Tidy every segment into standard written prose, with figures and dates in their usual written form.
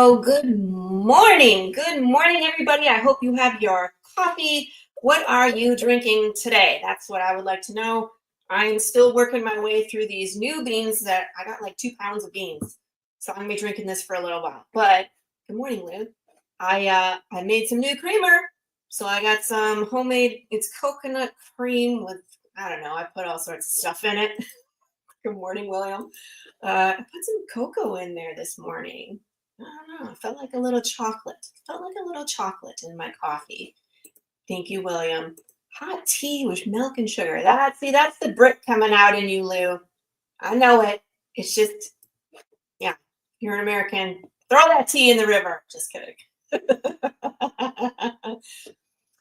Well, good morning. Good morning, everybody. I hope you have your coffee. What are you drinking today? That's what I would like to know. I'm still working my way through these new beans that I got like 2 pounds of beans. So I'm gonna be drinking this for a little while. But good morning, Lou. I made some new creamer. So I got some homemade, it's coconut cream with, I don't know, I put all sorts of stuff in it. Good morning, William. I put some cocoa in there this morning. I don't know. It felt like a little chocolate. Felt like a little chocolate in my coffee. Thank you, William. Hot tea with milk and sugar. That's the Brit coming out in you, Lou. I know it. It's just, yeah, you're an American. Throw that tea in the river. Just kidding.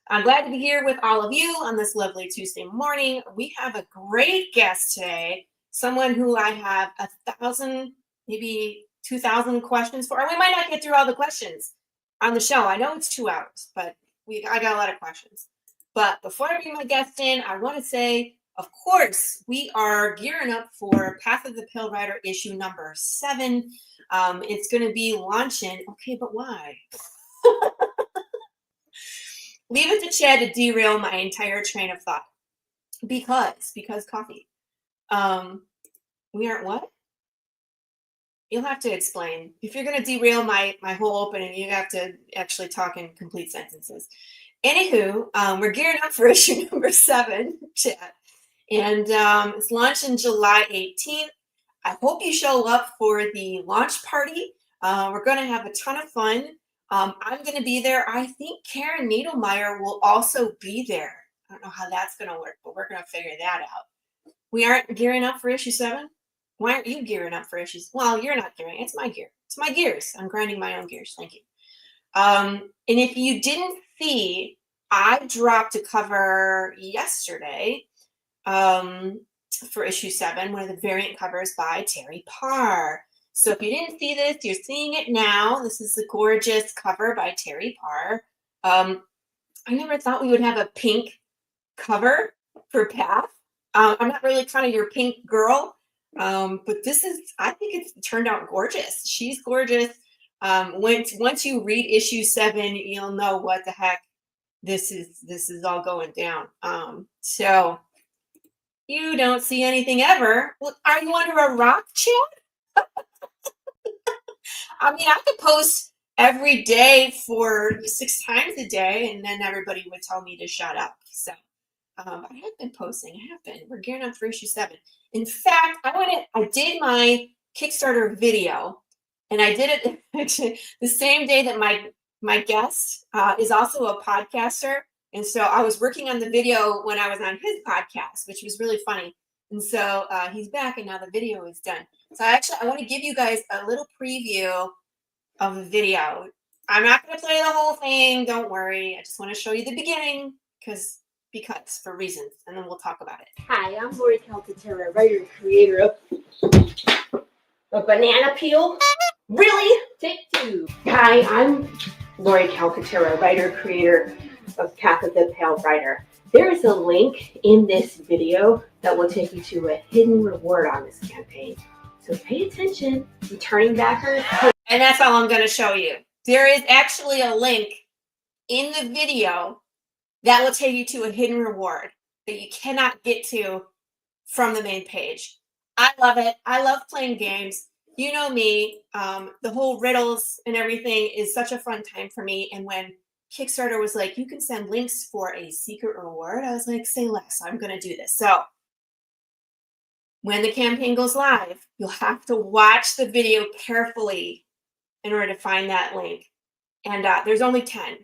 I'm glad to be here with all of you on this lovely Tuesday morning. We have a great guest today, someone who I have 1,000, maybe 2,000 questions for. We might not get through all the questions on the show. I know it's 2 hours, but I got a lot of questions. But before I bring my guest in, I want to say, of course, we are gearing up for Path of the Pale Rider issue number 7. It's going to be launching. Okay, but why? Leave it to Chad to derail my entire train of thought. Because coffee. We aren't what? You'll have to explain. If you're going to derail my whole opening, you have to actually talk in complete sentences. Anywho, we're gearing up for issue number 7, Chad. And it's launching July 18th. I hope you show up for the launch party. We're going to have a ton of fun. I'm going to be there. I think Karen Needlemeyer will also be there. I don't know how that's going to work, but we're going to figure that out. We aren't gearing up for issue 7? Why aren't you gearing up for issues? Well, you're not gearing. It's my gear. It's my gears. I'm grinding my own gears. Thank you. And if you didn't see, I dropped a cover yesterday for issue 7, one of the variant covers by Terry Parr. So if you didn't see this, you're seeing it now. This is the gorgeous cover by Terry Parr. I never thought we would have a pink cover for Path. I'm not really kind of your pink girl, but I think it's turned out gorgeous. She's gorgeous. Once you read issue 7, you'll know what the heck this is all going down. So you don't see anything ever. Well, are you under a rock, Chad? I mean, I could post every day for 6 times a day, and then everybody would tell me to shut up. So I have been posting. I have been. We're gearing up for issue 7. In fact, I did my Kickstarter video, and I did it the same day that my guest is also a podcaster. And so I was working on the video when I was on his podcast, which was really funny. And so he's back, and now the video is done. So I want to give you guys a little preview of the video. I'm not going to play the whole thing. Don't worry. I just want to show you the beginning because for reasons, and then we'll talk about it. Hi, I'm Laurie, writer and creator of a banana peel. Really? Take 2. Hi, I'm Laurie Calcaterra, writer creator of Path of the Pale Rider. There is a link in this video that will take you to a hidden reward on this campaign. So pay attention. Returning backers. And that's all I'm going to show you. There is actually a link in the video that will take you to a hidden reward that you cannot get to from the main page. I love it. I love playing games. You know me. The whole riddles and everything is such a fun time for me. And when Kickstarter was like, you can send links for a secret reward, I was like, say less. I'm going to do this. So when the campaign goes live, you'll have to watch the video carefully in order to find that link. And there's only 10.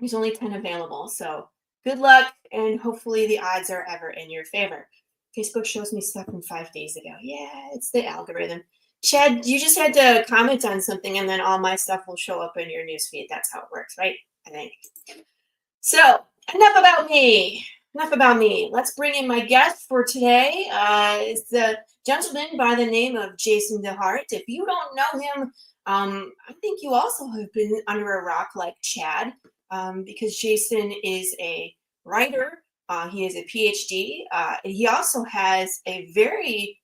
There's only 10 available. So good luck, and hopefully the odds are ever in your favor. Facebook shows me stuff from 5 days ago. Yeah, it's the algorithm. Chad, you just had to comment on something, and then all my stuff will show up in your newsfeed. That's how it works, right? I think. So enough about me. Let's bring in my guest for today. It's the gentleman by the name of Jason Dehart. If you don't know him, I think you also have been under a rock like Chad, because Jason is a writer. He is a PhD. And he also has a very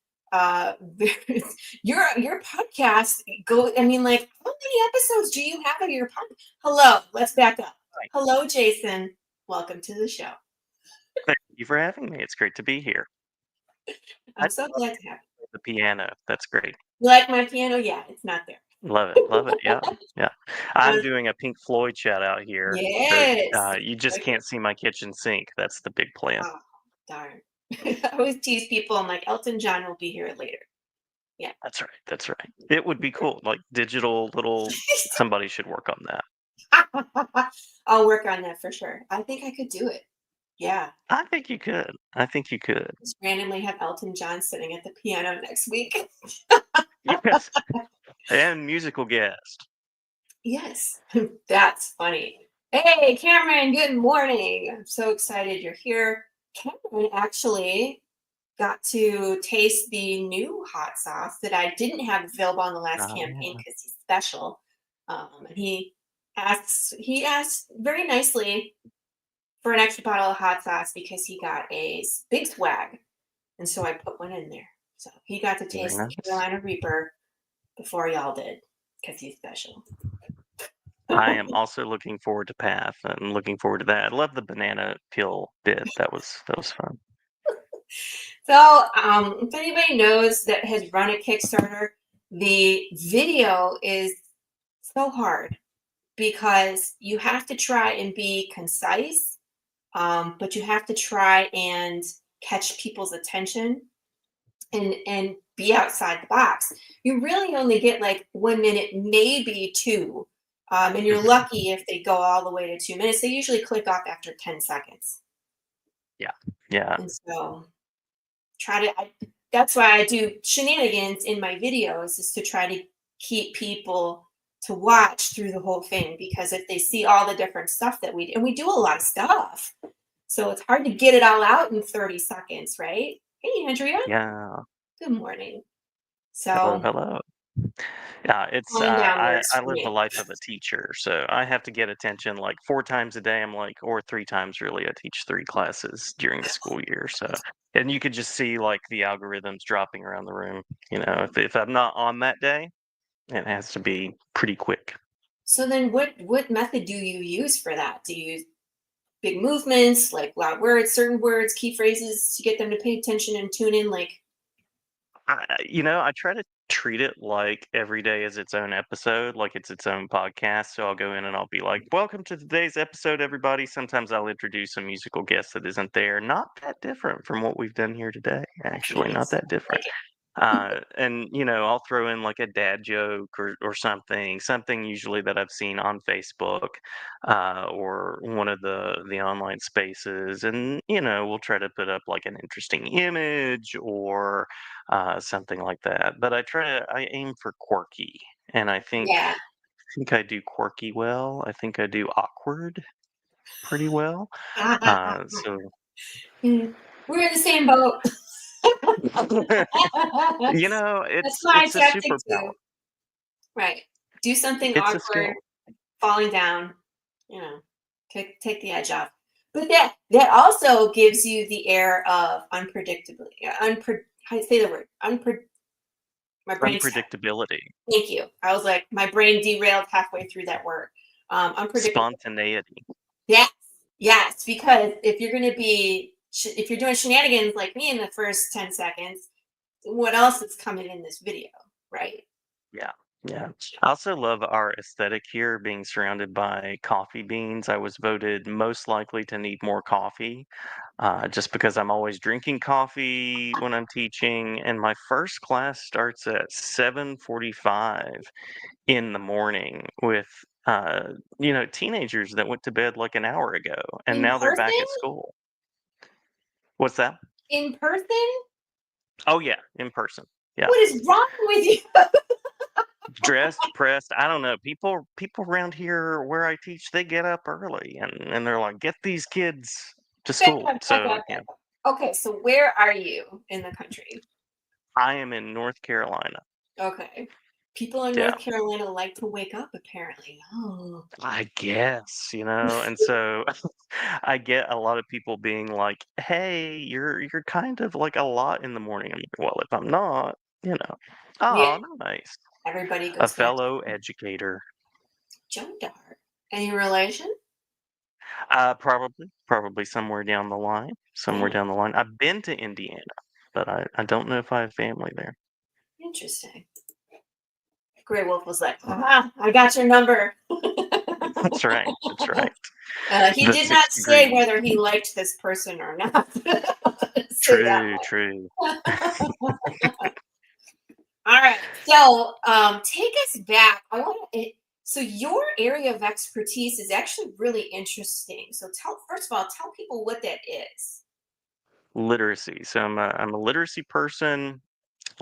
Your podcast go. I mean, like, how many episodes do you have of your podcast? Hello, let's back up. Right. Hello, Jason. Welcome to the show. Thank you for having me. It's great to be here. I I'm so love glad to have you. the piano. That's great. You like my piano? Yeah, it's not there. Love it. Love it. Yeah. Yeah. Uh, I'm doing a Pink Floyd shout out here, but yes. you just can't see my kitchen sink. That's the big plan. Oh, darn. I always tease people. I'm like, Elton John will be here later. That's right. That's right. It would be cool. Like digital little, somebody should work on that. I'll work on that for sure. I think I could do it. Yeah. I think you could. I think you could. Just randomly have Elton John sitting at the piano next week. Yes. And musical guest. Yes, that's funny. Hey, Cameron, good morning. I'm so excited you're here. Cameron actually got to taste the new hot sauce that I didn't have available on the last campaign Yeah. because he's special. And he asked very nicely for an extra bottle of hot sauce because he got a big swag. And so I put one in there. So he got to Very taste nice. the Carolina Reaper before y'all did because he's special. I am also looking forward to Path and looking forward to that. I love the banana peel bit. That was fun. So, if anybody knows that has run a Kickstarter, the video is so hard because you have to try and be concise, but you have to try and catch people's attention and be outside the box. You really only get like 1 minute, maybe two. And you're Mhm. lucky if they go all the way to 2 minutes. They usually click off after 10 seconds. Yeah. And so that's why I do shenanigans in my videos, is to try to keep people to watch through the whole thing, because if they see all the different stuff that we do a lot of stuff, so it's hard to get it all out in 30 seconds, right? Hey, Andrea, Yeah. good morning. Hello, So hello. Yeah, it's calling down words I for live the me. life of a teacher, so I have to get attention like 4 times a day. I'm like, or 3 times really. I teach 3 classes during the school year, so and you could just see like the algorithms dropping around the room. You know, if I'm not on that day, it has to be pretty quick. So then what method do you use for that? Do you use big movements, like loud words, certain words, key phrases to get them to pay attention and tune in? Like, I try to treat it like every day is its own episode, like it's its own podcast. So I'll go in and I'll be like, "Welcome to today's episode, everybody." Sometimes I'll introduce a musical guest that isn't there. Not that different from what we've done here today, that's actually, not nice. that I different. like it. And I'll throw in like a dad joke or something usually that I've seen on Facebook, or one of the online spaces, and we'll try to put up like an interesting image or something like that. But I aim for quirky, and Yeah. think I do quirky well. I think I do awkward pretty well. So We're in the same boat. That's my it's a tactic too. superpower. Right. Do something It's a awkward, skill. falling down, you know, take the edge off. But that also gives you the air of unpredictability. How do you say the word? My brain stopped. Unpredictability, Thank you. I was like, my brain derailed halfway through that word. Unpredictable. spontaneity. Yes, yes. Because if you're doing shenanigans like me in the first 10 seconds, what else is coming in this video, right? Yeah, yeah. I also love our aesthetic here, being surrounded by coffee beans. I was voted most likely to need more coffee, just because I'm always drinking coffee when I'm teaching, and my first class starts at 7:45 in the morning with teenagers that went to bed like an hour ago, and In now they're back person? at school. What's that? In person? Oh yeah, in person. Yeah. What is wrong with you? Dressed, pressed. I don't know. People around here where I teach, they get up early and they're like, get these kids to Back school. up, back So up, yeah, back up. Okay, so where are you in the country? I am in North Carolina. Okay. People in Yeah. North Carolina like to wake up, apparently. Oh, I guess, and so I get a lot of people being like, "Hey, you're kind of like a lot in the morning." I'm like, "Well, if I'm not, you know, yeah. oh, nice." Everybody A goes back to fellow educator, Joe Dart. Any relation? probably somewhere down the line, somewhere Oh, down the line. I've been to Indiana, but I don't know if I have family there. interesting. Grey Wolf was like, I got your number. That's right. That's right. He The did not sixth say degree. whether he liked this person or not. Say that True. True. much. All right. So take us back. I want to. So your area of expertise is actually really interesting. So first of all, tell people what that is. Literacy. So I'm a literacy person.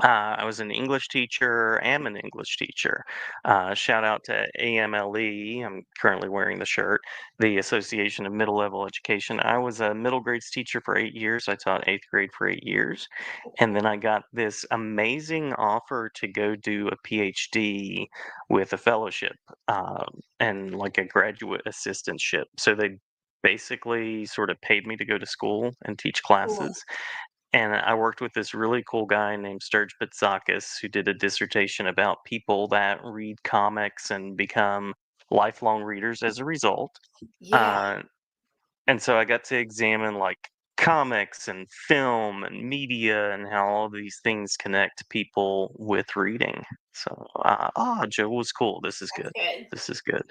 I was an English teacher, am an English teacher. Shout out to AMLE. I'm currently wearing the shirt, the Association of Middle Level Education. I was a middle grades teacher for 8 years. I taught eighth grade for 8 years. And then I got this amazing offer to go do a PhD with a fellowship and like a graduate assistantship. So they basically sort of paid me to go to school and teach Cool. classes. And I worked with this really cool guy named Sturge Bitzakis who did a dissertation about people that read comics and become lifelong readers as a result. Yeah. Uh, and so I got to examine like comics and film and media and how all these things connect people with reading. So, Joe was cool. This is That's good. good. This is good.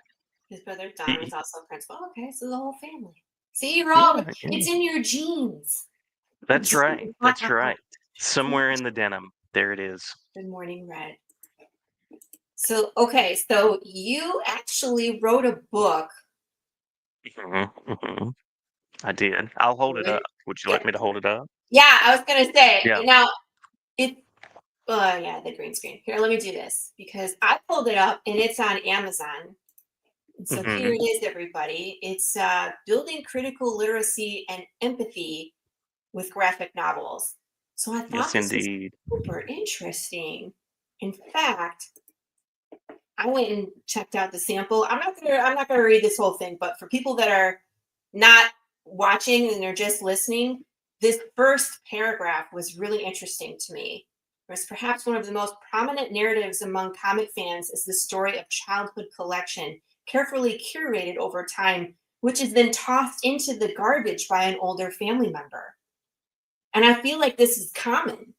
His brother Don Y- was also a principal. Okay, so the whole family. See, you're all. Yeah, yeah. It's in your genes. That's right. That's right. Somewhere in the denim. There it is. Good morning, Red. So okay, so you actually wrote a book. Mhm, mhm. I did. I'll hold it up. Would you Yeah, like me to hold it up? yeah, I was gonna say Yeah. now it. Yeah, the green screen. Here, let me do this because I pulled it up and it's on Amazon. And so here Mhm. it is, everybody. It's building critical literacy and empathy with graphic novels. So I thought Yes, this was indeed. super interesting. In fact, I went and checked out the sample. I'm not gonna read this whole thing, but for people that are not watching and they're just listening, this first paragraph was really interesting to me. Whereas perhaps one of the most prominent narratives among comic fans is the story of childhood collection, carefully curated over time, which is then tossed into the garbage by an older family member. And I feel like this is common.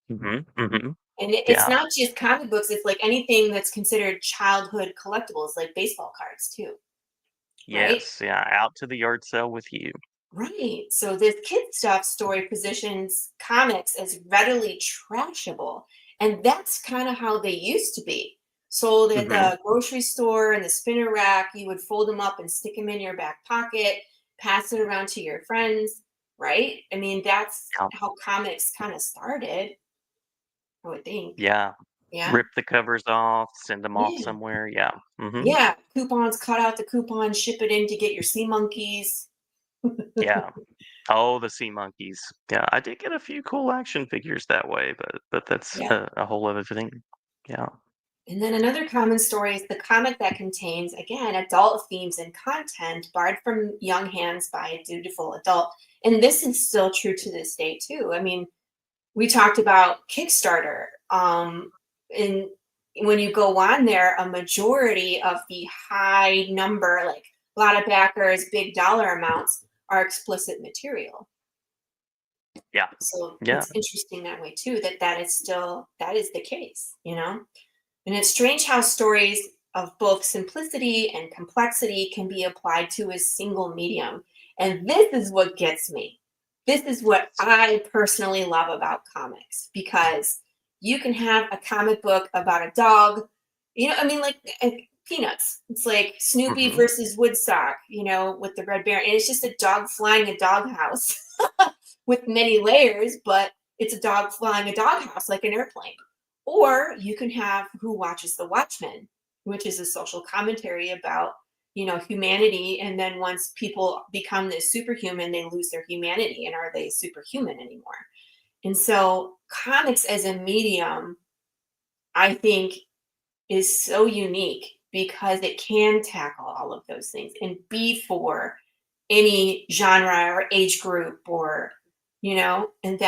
Mhm, mhm. And it's Yeah. not just comic books, it's like anything that's considered childhood collectibles, like baseball cards too, right? Yes, yeah, out to the yard sale with you. Right. So this kid stuff story positions comics as readily trashable. And that's kind of how they used to be. Sold at Mhm. the grocery store and the spinner rack, you would fold them up and stick them in your back pocket, pass it around to your friends, right? I mean, that's Yeah. how comics kind of started, I would think. Yeah. Yeah. Rip the covers off, send them off Yeah. somewhere, yeah. Mhm. Yeah. Coupons, cut out the coupon, ship it in to get your sea monkeys. Yeah. Oh, the sea monkeys. Yeah, I did get a few cool action figures that way, but that's Yeah. a whole other thing. Yeah. And then another common story is the comic that contains, again, adult themes and content borrowed from young hands by a dutiful adult. And this is still true to this day, too. I mean, we talked about Kickstarter. And when you go on there, a majority of the high number, like a lot of backers, big dollar amounts, are explicit material. Yeah. So Yeah. it's interesting that way too, that is the case, you know? And it's strange how stories of both simplicity and complexity can be applied to a single medium. And this is what gets me. This is what I personally love about comics because you can have a comic book about a dog, I mean, like Peanuts. It's like Snoopy Mhm. versus Woodstock, with the Red Baron. And it's just a dog flying a doghouse with many layers, but it's a dog flying a doghouse like an airplane. Or you can have Who Watches the Watchmen, which is a social commentary about, humanity. And then once people become this superhuman, they lose their humanity. And are they superhuman anymore? And so comics as a medium, I think, is so unique because it can tackle all of those things and be for any genre or age group or, and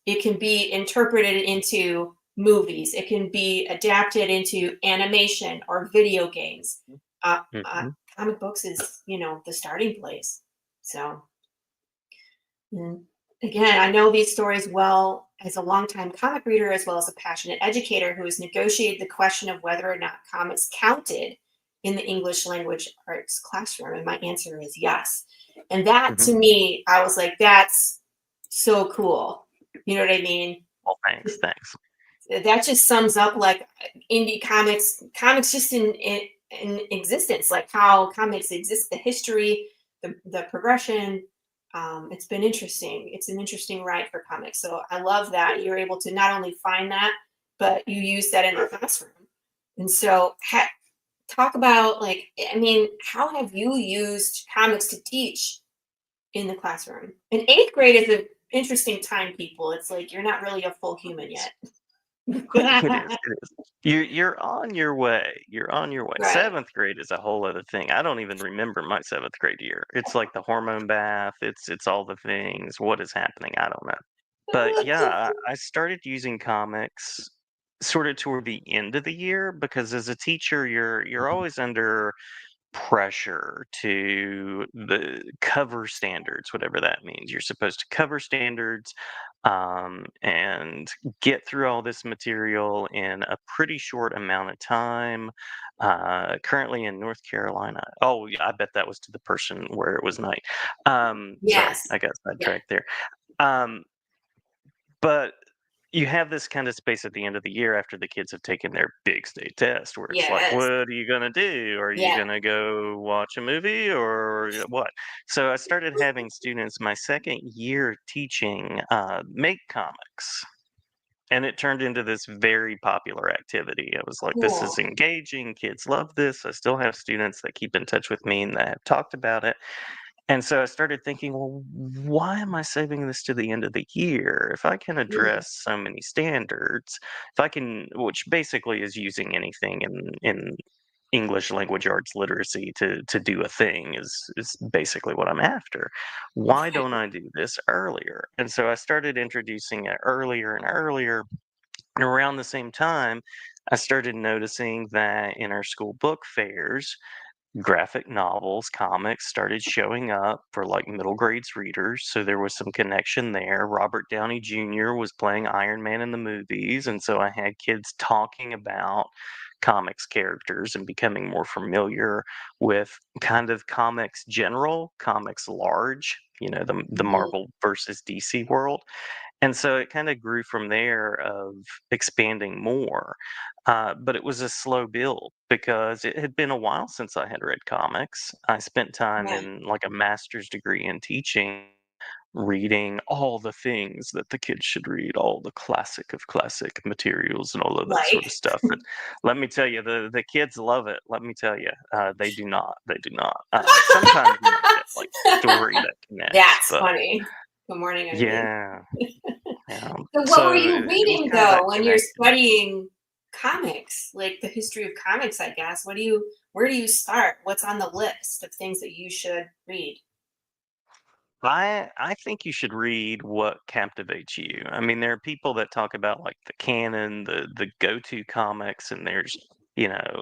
it can be interpreted into movies. It can be adapted into animation or video games. Hmm. Comic books is, the starting place. So, mm, again, I know these stories well as a longtime comic reader, as well as a passionate educator who has negotiated the question of whether or not comics counted in the English language arts classroom. And my answer is yes. And that Hmm. to me, I was like, that's so cool. You know what I mean? Well, thanks. That just sums up like indie comics just in existence, like how comics exist, the history, the progression. It's been interesting. It's an interesting ride for comics. So I love that you're able to not only find that, but you use that in the classroom. And so talk about like, I mean, how have you used comics to teach in the classroom? And eighth grade is an interesting time, people. It's like you're not really a full human yet. It is. It is. You're on your way. You're on your way. Right. Seventh grade is a whole other thing. I don't even remember my seventh grade year. It's like the hormone bath. It's all the things. What is happening? I don't know. But yeah, I started using comics sort of toward the end of the year because as a teacher, you're always under pressure to the cover standards, whatever that means. You're supposed to cover standards and get through all this material in a pretty short amount of time. Currently in North Carolina. Oh, yeah, I bet that was to the person where it was night. Sorry, Yes. I got Yeah. sidetracked there. Um, but you have this kind of space at the end of the year after the kids have taken their big state test where it's like, Yes. what are you going to do? Are you Yeah. going to go watch a movie or what? So I started having students my second year teaching make comics. And it turned into this very popular activity. I was like, this is Cool. engaging. Kids love this. I still have students that keep in touch with me and that have talked about it. And so I started thinking, well, why am I saving this to the end of the year? If I can Mm, address so many standards, if I can, which basically is using anything in English language arts literacy to do a thing is basically what I'm after. Why don't I do this earlier? And so I started introducing it earlier and earlier. And around the same time, I started noticing that in our school book fairs, graphic novels, comics started showing up for like middle grades readers. So there was some connection there. Robert Downey Jr. was playing Iron Man in the movies. And so I had kids talking about comics characters and becoming more familiar with kind of comics general, comics large, the mhm. Marvel versus DC world. And so it kind of grew from there of expanding more. But it was a slow build because it had been a while since I had read comics. I spent time Right. in like a master's degree in teaching, reading all the things that the kids should read, all the classic of classic materials and all of that sort of Like, stuff. But let me tell you, the kids love it. Let me tell you, they do not. They do not. Sometimes you might get like a story that connects, that's but funny. Good morning, Irene. yeah. Yeah. So what were So you it was reading kind of that though when you're connection. studying comics, like the history of comics, I guess? Where do you start? What's on the list of things that you should read? I think you should read what captivates you. I mean, there are people that talk about like the canon, the go-to comics, and there's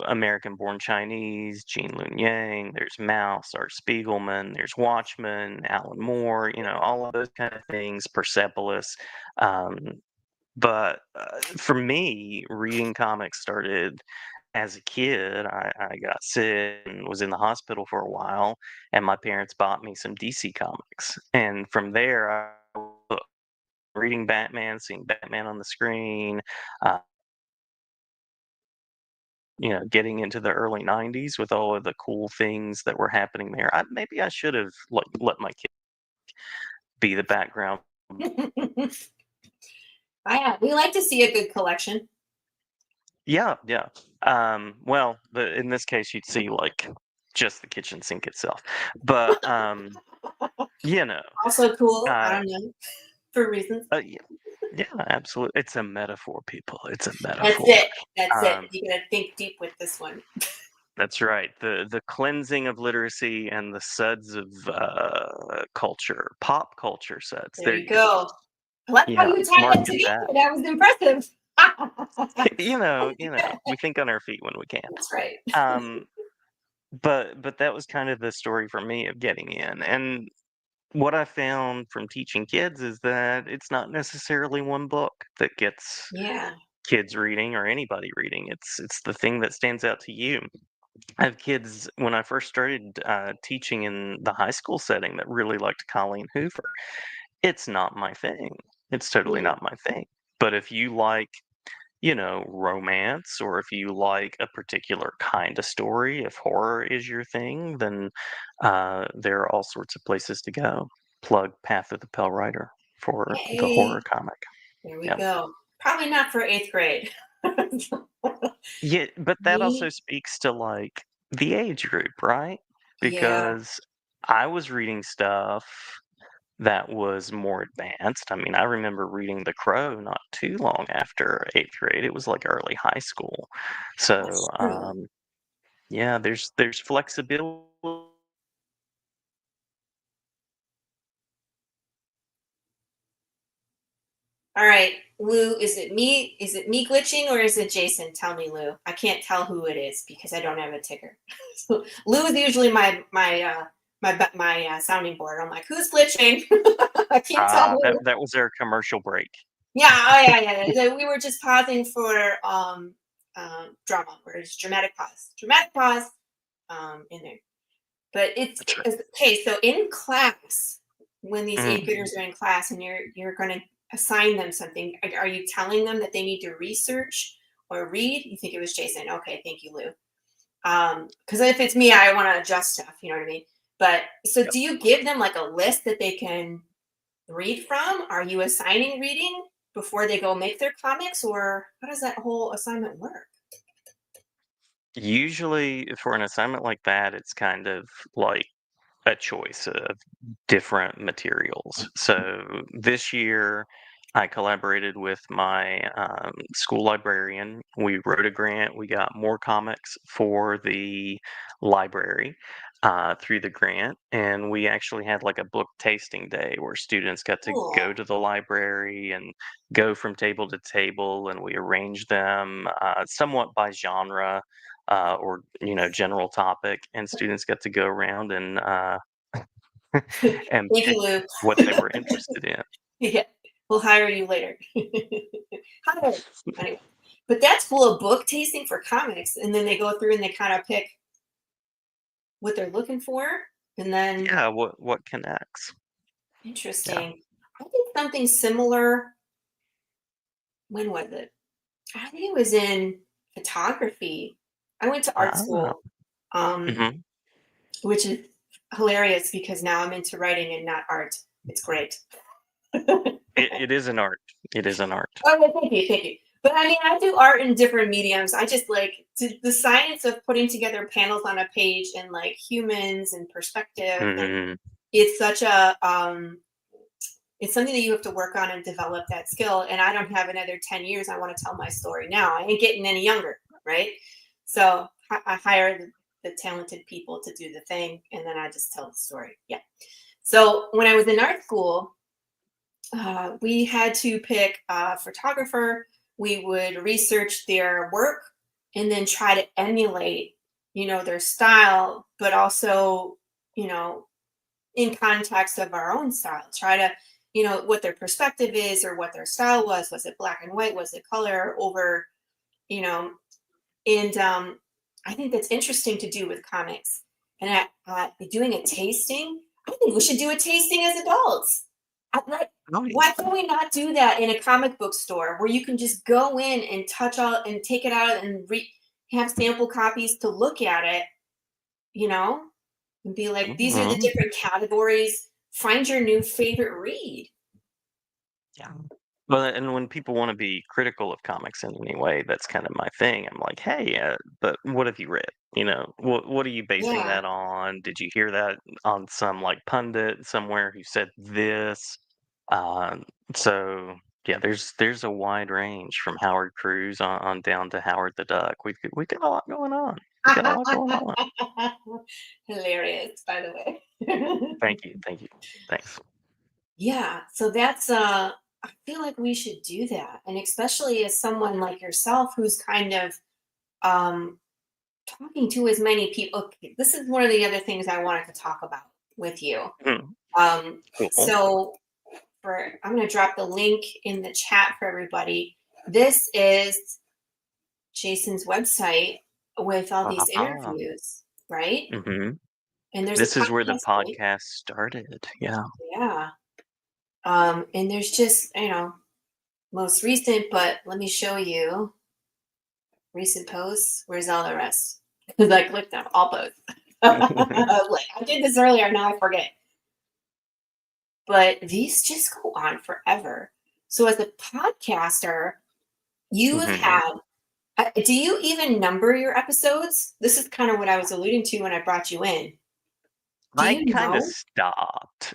American Born Chinese, Gene Luen Yang, there's Mouse, Art Spiegelman, there's Watchmen, Alan Moore, all of those kind of things, Persepolis. Um, but for me, reading comics started as a kid. I got sick and was in the hospital for a while, and my parents bought me some DC comics. And from there, I was reading Batman, seeing Batman on the screen, uh, getting into the early 90s with all of the cool things that were happening there. Maybe I should have like let my kid be the background. Yeah, we like to see a good collection. Yeah, yeah. Well, in this case, you'd see like just the kitchen sink itself, but you know, Also cool. I uh, don't know for reasons. yeah, Yeah, absolutely. It's a metaphor, people. It's a That's metaphor. it. That's it. Um, You gotta think deep with this one. that's right. The cleansing of literacy and the suds of culture, pop culture suds. There There you you go. go. I like how Yeah, you tied that market together. that. That was impressive. We think on our feet when we can. That's right. Um, but that was kind of the story for me of getting in. And what I found from teaching kids is that it's not necessarily one book that gets Yeah. kids reading or anybody reading. It's the thing that stands out to you. I have kids when I first started teaching in the high school setting that really liked Colleen Hoover. It's not my thing. It's totally Mhm. not my thing. But if you like, romance, or if you like a particular kind of story, if horror is your thing, then there are all sorts of places to go. Plug Path of the Pale Rider for the horror Hey, comic. there we Yeah. go. Probably not for eighth grade. Yeah, but that also Me? speaks to like the age group, right? Yeah. Because I was reading stuff that was more advanced. I mean, I remember reading The Crow not too long after eighth grade. It was like early high school. So, That's true. yeah, there's flexibility. All right, Lou, is it me? Is it me glitching or is it Jason? Tell me, Lou. I can't tell who it is because I don't have a ticker. So Lou is usually my sounding board. I'm like, who's glitching? I can't tell That who. that was our commercial break. Yeah, oh yeah. We were just pausing for drama, or it's dramatic pause in there. But That's right. it's okay. So in class, when these eighth Mhm. graders are in class, and you're going to assign them something, are you telling them that they need to research or read? You think it was Jason? Okay, thank you, Lou. Because if it's me, I want to adjust stuff. You know what I mean? But so, Yep. do you give them like a list that they can read from? Are you assigning reading before they go make their comics, or how does that whole assignment work? Usually, for an assignment like that, it's kind of like a choice of different materials. So this year, I collaborated with my school librarian. We wrote a grant. We got more comics for the library through the grant. And we actually had like a book tasting day where students got to Cool. go to the library and go from table to table. And we arranged them somewhat by genre. Or general topic, and students got to go around and and Thank pick you, Lou. what they were interested in. Yeah, we'll hire you later. Hire. Anyway, but that's cool. A book tasting for comics, and then they go through and they kind of pick what they're looking for, and then Yeah, what connects? Yeah. interesting. I did something similar. When was it? I think it was in photography. I went to art Ah, school, um, mhm. which is hilarious because now I'm into writing and not art. It's great. It is an art. It is an art. Oh, well, thank you, thank you. But I mean, I do art in different mediums. I just like the science of putting together panels on a page and like humans and perspective, and Mhm. it's such a it's something that you have to work on and develop that skill. And I don't have another 10 years. I want to tell my story now. I ain't getting any younger, right? So I hire the talented people to do the thing, and then I just tell the story. Yeah. So when I was in art school, we had to pick a photographer. We would research their work and then try to emulate, their style, but also, you know, in context of our own style. Try to, what their perspective is or what their style was. Was it black and white? Was it color over, you know, and I think that's interesting to do with comics. And doing a tasting, I think we should do a tasting as adults. Like, Oh, why can we not do that in a comic book store where you can just go in and touch out and take it out and have sample copies to look at it, you know, and be like, these are the mhm. different categories. Find your new favorite read. Yeah. Well, and when people wanna be critical of comics in any way, that's kind of my thing. I'm like, "Hey, but what have you read?" What are you basing Yeah. that on? Did you hear that on some, like, pundit somewhere who said this? Um, so Yeah, there's a wide range from Howard Cruz on down to Howard the Duck. We got a lot going on. We got a lot going on. Hilarious, by the way. Thank you, thanks. Yeah, so that's I feel like we should do that. And especially as someone like yourself who's kind of um talking to as many people. Okay, this is one of the other things I wanted to talk about with you. Mm, Um cool. so for I'm going to drop the link in the chat for everybody. This is Jason's website with all these Uh-huh. interviews, right? hmm And there's a This is where the podcast link. podcast started. Yeah. Yeah. And there's just, most recent, but let me show you recent posts. Where's all the rest? Because I clicked on all posts. Like I did this earlier, now I forget. But these just go on forever. So as a podcaster, you have hmm had. Do you even number your episodes? This is kind of what I was alluding to when I brought you in. Do I you kind of know? stopped.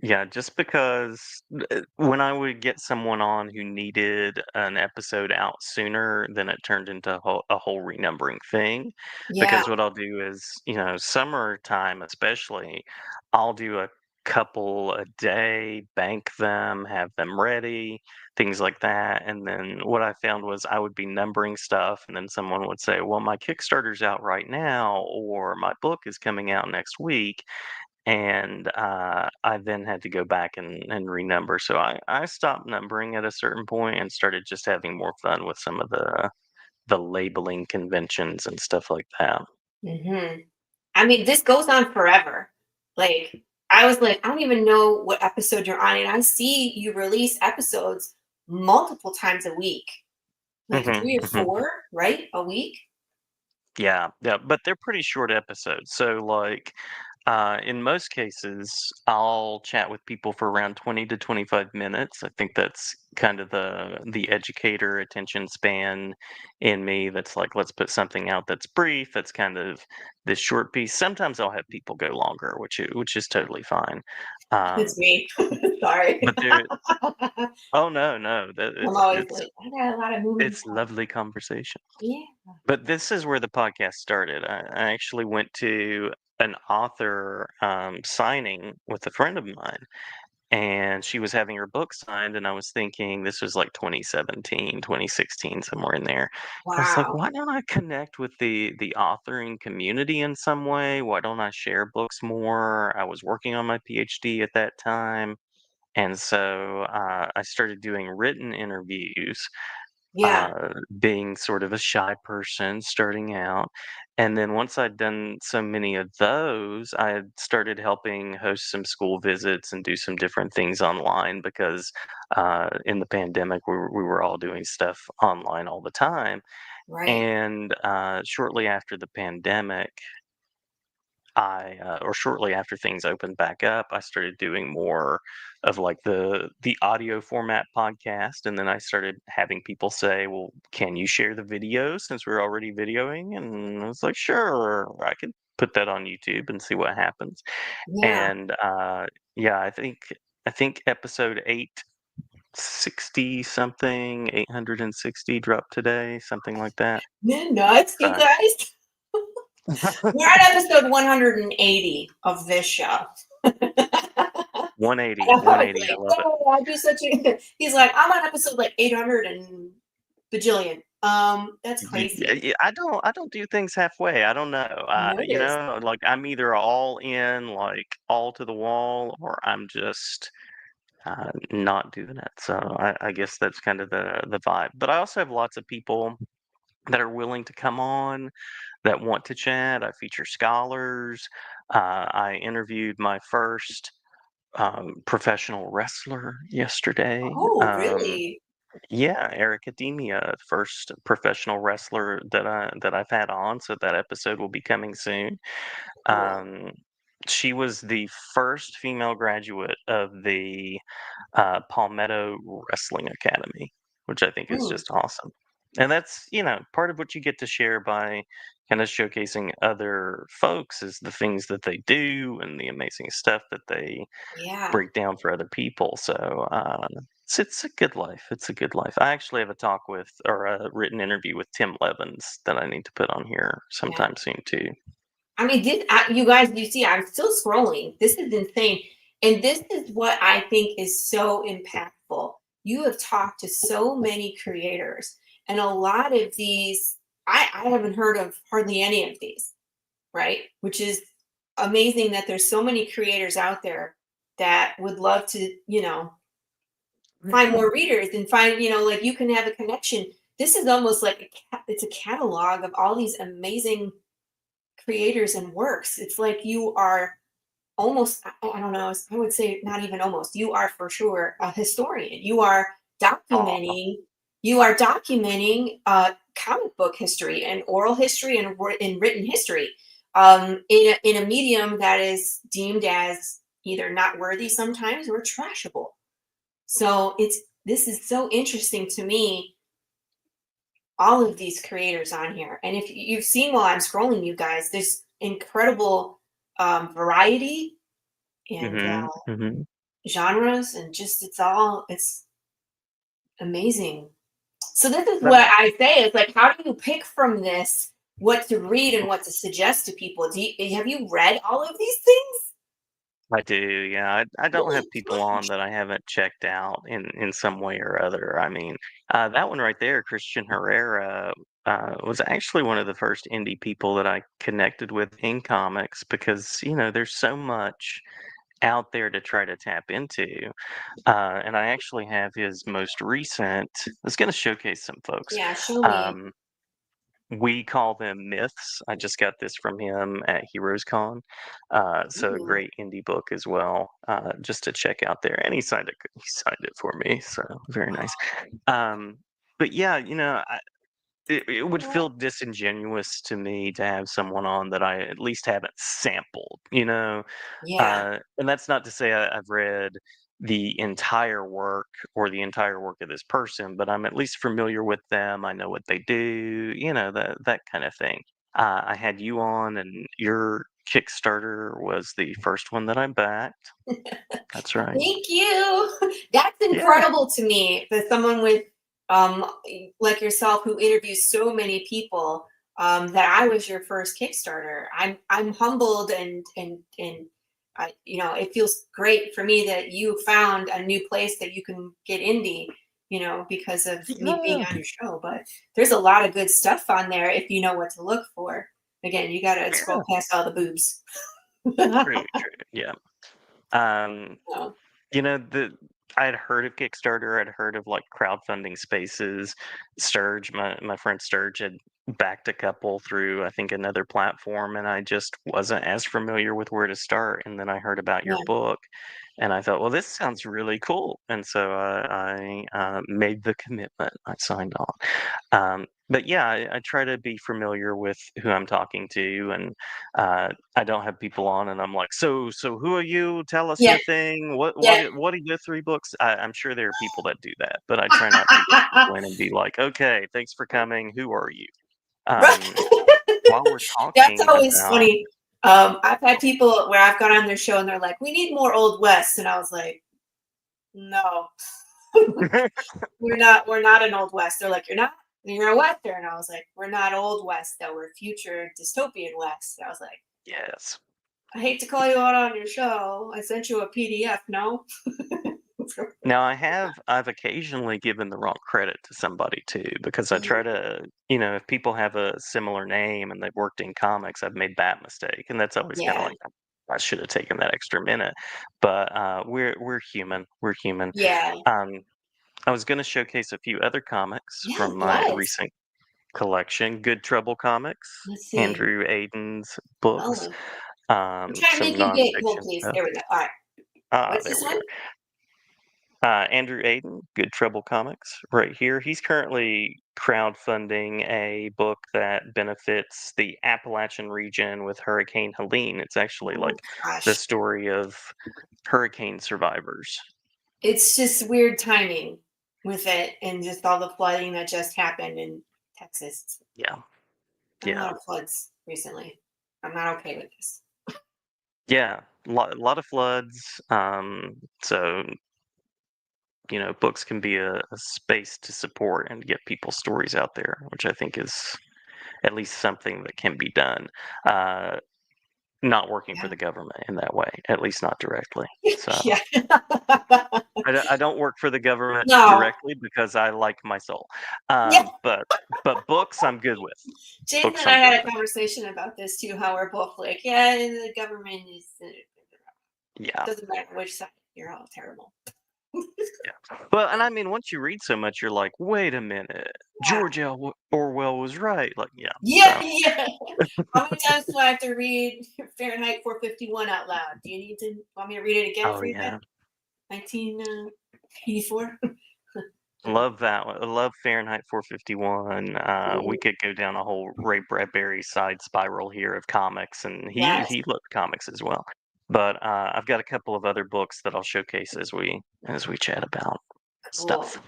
Yeah, just because when I would get someone on who needed an episode out sooner, then it turned into a whole renumbering thing. Yeah, Because what I'll do is, summertime especially, I'll do a couple a day, bank them, have them ready, things like that. And then what I found was I would be numbering stuff, and then someone would say, "Well, my Kickstarter's out right now," or "My book is coming out next week." And I then had to go back and renumber. So I stopped numbering at a certain point and started just having more fun with some of the labeling conventions and stuff like that. hmm I mean, this goes on forever. Like, I was like, I don't even know what episode you're on, and I see you release episodes multiple times a week, like hmm 3 or 4, right? A week. Yeah, yeah, but they're pretty short episodes. So, like, in most cases, I'll chat with people for around 20 to 25 minutes. I think that's kind of the educator attention span in me. That's like, let's put something out that's brief. That's kind of this short piece. Sometimes I'll have people go longer, which is totally fine. Um, It's me. Sorry. but there, oh no, no, that I'm it's always it's like, I got a lot of moving it's parts. lovely conversation. Yeah. But this is where the podcast started. I actually went to an author signing with a friend of mine, and she was having her book signed. And I was thinking this was like 2017, 2016, somewhere in there. I was like, Wow. why don't I connect with the authoring community in some way? Why don't I share books more? I was working on my PhD at that time. And so I started doing written interviews, Yeah. being sort of a shy person starting out. And then once I'd done so many of those, I had started helping host some school visits and do some different things online because in the pandemic, we were all doing stuff online all the time. Right. And shortly after the pandemic, or shortly after things opened back up, I started doing more of like the audio format podcast, and then I started having people say, "Well, can you share the video since we're already videoing?" And I was like, "Sure, I can put that on YouTube and see what happens." Yeah. And yeah, I think episode 860 something, 860 dropped today, something like that. Man, nuts, you Uh, guys. We're at episode 180 of this show. And 180, I was 180. I like, love it. oh, I do such a. He's like, I'm on episode like 800 and bajillion. That's crazy. I don't do things halfway. I don't know. Notice. Like I'm either all in, like all to the wall, or I'm just not doing it. So I guess that's kind of the vibe. But I also have lots of people that are willing to come on, that want to chat. I feature scholars. I interviewed my first professional wrestler yesterday. Oh, really? Yeah, Eric Academia, first professional wrestler that I've had on, so that episode will be coming soon. Cool. Um, she was the first female graduate of the Palmetto Wrestling Academy, which I think is Hmm. just awesome. And that's, part of what you get to share by kind of showcasing other folks is the things that they do and the amazing stuff that they Yeah. break down for other people. So It's a good life. It's a good life. I actually have a talk with or a written interview with Tim Levins that I need to put on here Yeah. sometime soon too. I mean, you guys, you see, I'm still scrolling. This is insane. And this is what I think is so impactful. You have talked to so many creators, and a lot of these, I haven't heard of hardly any of these, right? Which is amazing that there's so many creators out there that would love to, find more readers and find, like you can have a connection. This is almost like it's a catalog of all these amazing creators and works. It's like you are almost, I don't know, I would say not even almost, you are for sure a historian. Aw. Documenting, you are documenting comic book history and oral history and written history in a medium that is deemed as either not worthy sometimes or trashable. So this is so interesting to me, all of these creators on here. And if you've seen while I'm scrolling, you guys, there's incredible variety and Mhm. Mhm. genres, and just it's amazing. So this is That what I say is like, how do you pick from this what to read and what to suggest to people? Have you read all of these things? I do, yeah. I don't have people on that I haven't checked out in some way or other. I mean, that one right there, Christian Herrera, was actually one of the first indie people that I connected with in comics because, there's so much out there to try to tap into. And I actually have his most recent, I was going to showcase some folks. Yeah, show me. Um, we call them myths. I just got this from him at Heroes Con. So a Ooh, great indie book as well, just to check out there. And he signed it for me, so very nice. Um, but yeah, it would feel disingenuous to me to have someone on that I at least haven't sampled. yeah. And that's not to say I've read the entire work or the entire work of this person, but I'm at least familiar with them. I know what they do, that kind of thing. I had you on, and your Kickstarter was the first one that I backed. That's right. Thank you. That's Yeah. incredible to me that someone with um like yourself who interviews so many people, that I was your first Kickstarter. I'm humbled and it feels great for me that you found a new place that you can get indie, because of me being Yeah. on your show. But there's a lot of good stuff on there if you know what to look for. Again, you gotta scroll Yeah. past all the boobs. True, true. Yeah. Um, So, the I had heard of Kickstarter. I'd heard of like crowdfunding spaces. Sturge, my friend Sturge had backed a couple through I think another platform, and I just wasn't as familiar with where to start. And then I heard about your yeah. book, and I thought, well, this sounds really cool. And so I made the commitment. I signed on. But yeah, I try to be familiar with who I'm talking to, and I don't have people on, and I'm like, so who are you? Tell us Yeah. your thing. What Yeah. what are- what are your three books? I'm sure there are people that do that, but I try not to get people in and be like, okay, thanks for coming. Who are you? Um, Right. while we're That's talking always about, funny. I've had people where I've gone on their show and they're like, "We need more Old West," and I was like, "No, We're not an Old West." They're like, "You're not. You're a Western." And I was like, "We're not Old West, though. We're future dystopian West." And I was like, yes. "I hate to call you out on your show. I sent you a PDF. No." Now I've occasionally given the wrong credit to somebody too, because I try Mhm. to, if people have a similar name and they've worked in comics, I've made that mistake, and that's always kind of Yeah. like I should have taken that extra minute. But we're human. We're human. Yeah. Um, I was going to showcase a few other comics Yeah. from my Yes. recent collection. Good Trouble Comics, Let's see. Andrew Aiden's books, Oh, I'm trying to some make you get hold, nonfiction please. stuff. There we go. All right. Ah, What's there this we one? are. Andrew Aiden, Good Trouble Comics, right here. He's currently crowdfunding a book that benefits the Appalachian region with Hurricane Helene. It's actually Oh like the gosh. story of hurricane survivors. It's just weird timing with it and just all the flooding that just happened in Texas. Yeah, A yeah, lot of floods recently. I'm not okay with this. yeah. A lot of floods. So books can be a space to support and get people's stories out there, which I think is at least something that can be done. Uh, Not working for Yeah. the government in that way, at least not directly. So Yeah. I don't work for the government No. directly because I like my soul. Yeah. But books I'm good with. Jason Books and I'm I good had a with. conversation about this too, how we're both like, yeah, the government is, Yeah. doesn't matter which side, you're all terrible. Yeah. Well, and I mean, once you read so much, you're like, wait a minute, Yeah. George Orwell was right. Like, yeah. Yeah, So yeah. How many times do I have to read Fahrenheit 451 out loud? Do you need to want me to read it again oh for you guys? yeah, 1984. love that one. I love Fahrenheit 451. We could go down a whole Ray Bradbury side spiral here of comics, and he Yes. he loved comics as well. But I've got a couple of other books that I'll showcase as we chat about Cool. stuff.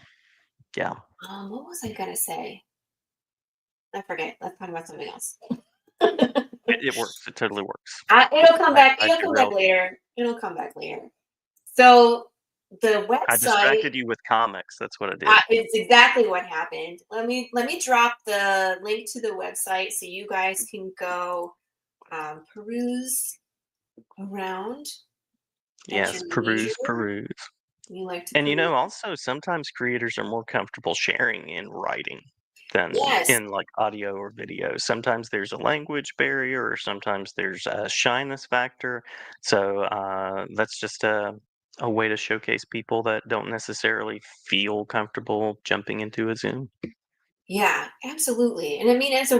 Yeah, What was I gonna say? I forget. Let's talk about something else. it works. It totally works. It'll come I, back. I It'll come back derailed you. later. It'll come back later. So the I website, distracted you with comics. That's what I did. it's exactly what happened. Let me drop the link to the website so you guys can go peruse around at Yes, your leisure. peruse. You like to And peruse? also sometimes creators are more comfortable sharing in writing than Yes. in like audio or video. Sometimes there's a language barrier, or sometimes there's a shyness factor. So that's just a way to showcase people that don't necessarily feel comfortable jumping into a Zoom. Yeah, absolutely. And I mean, as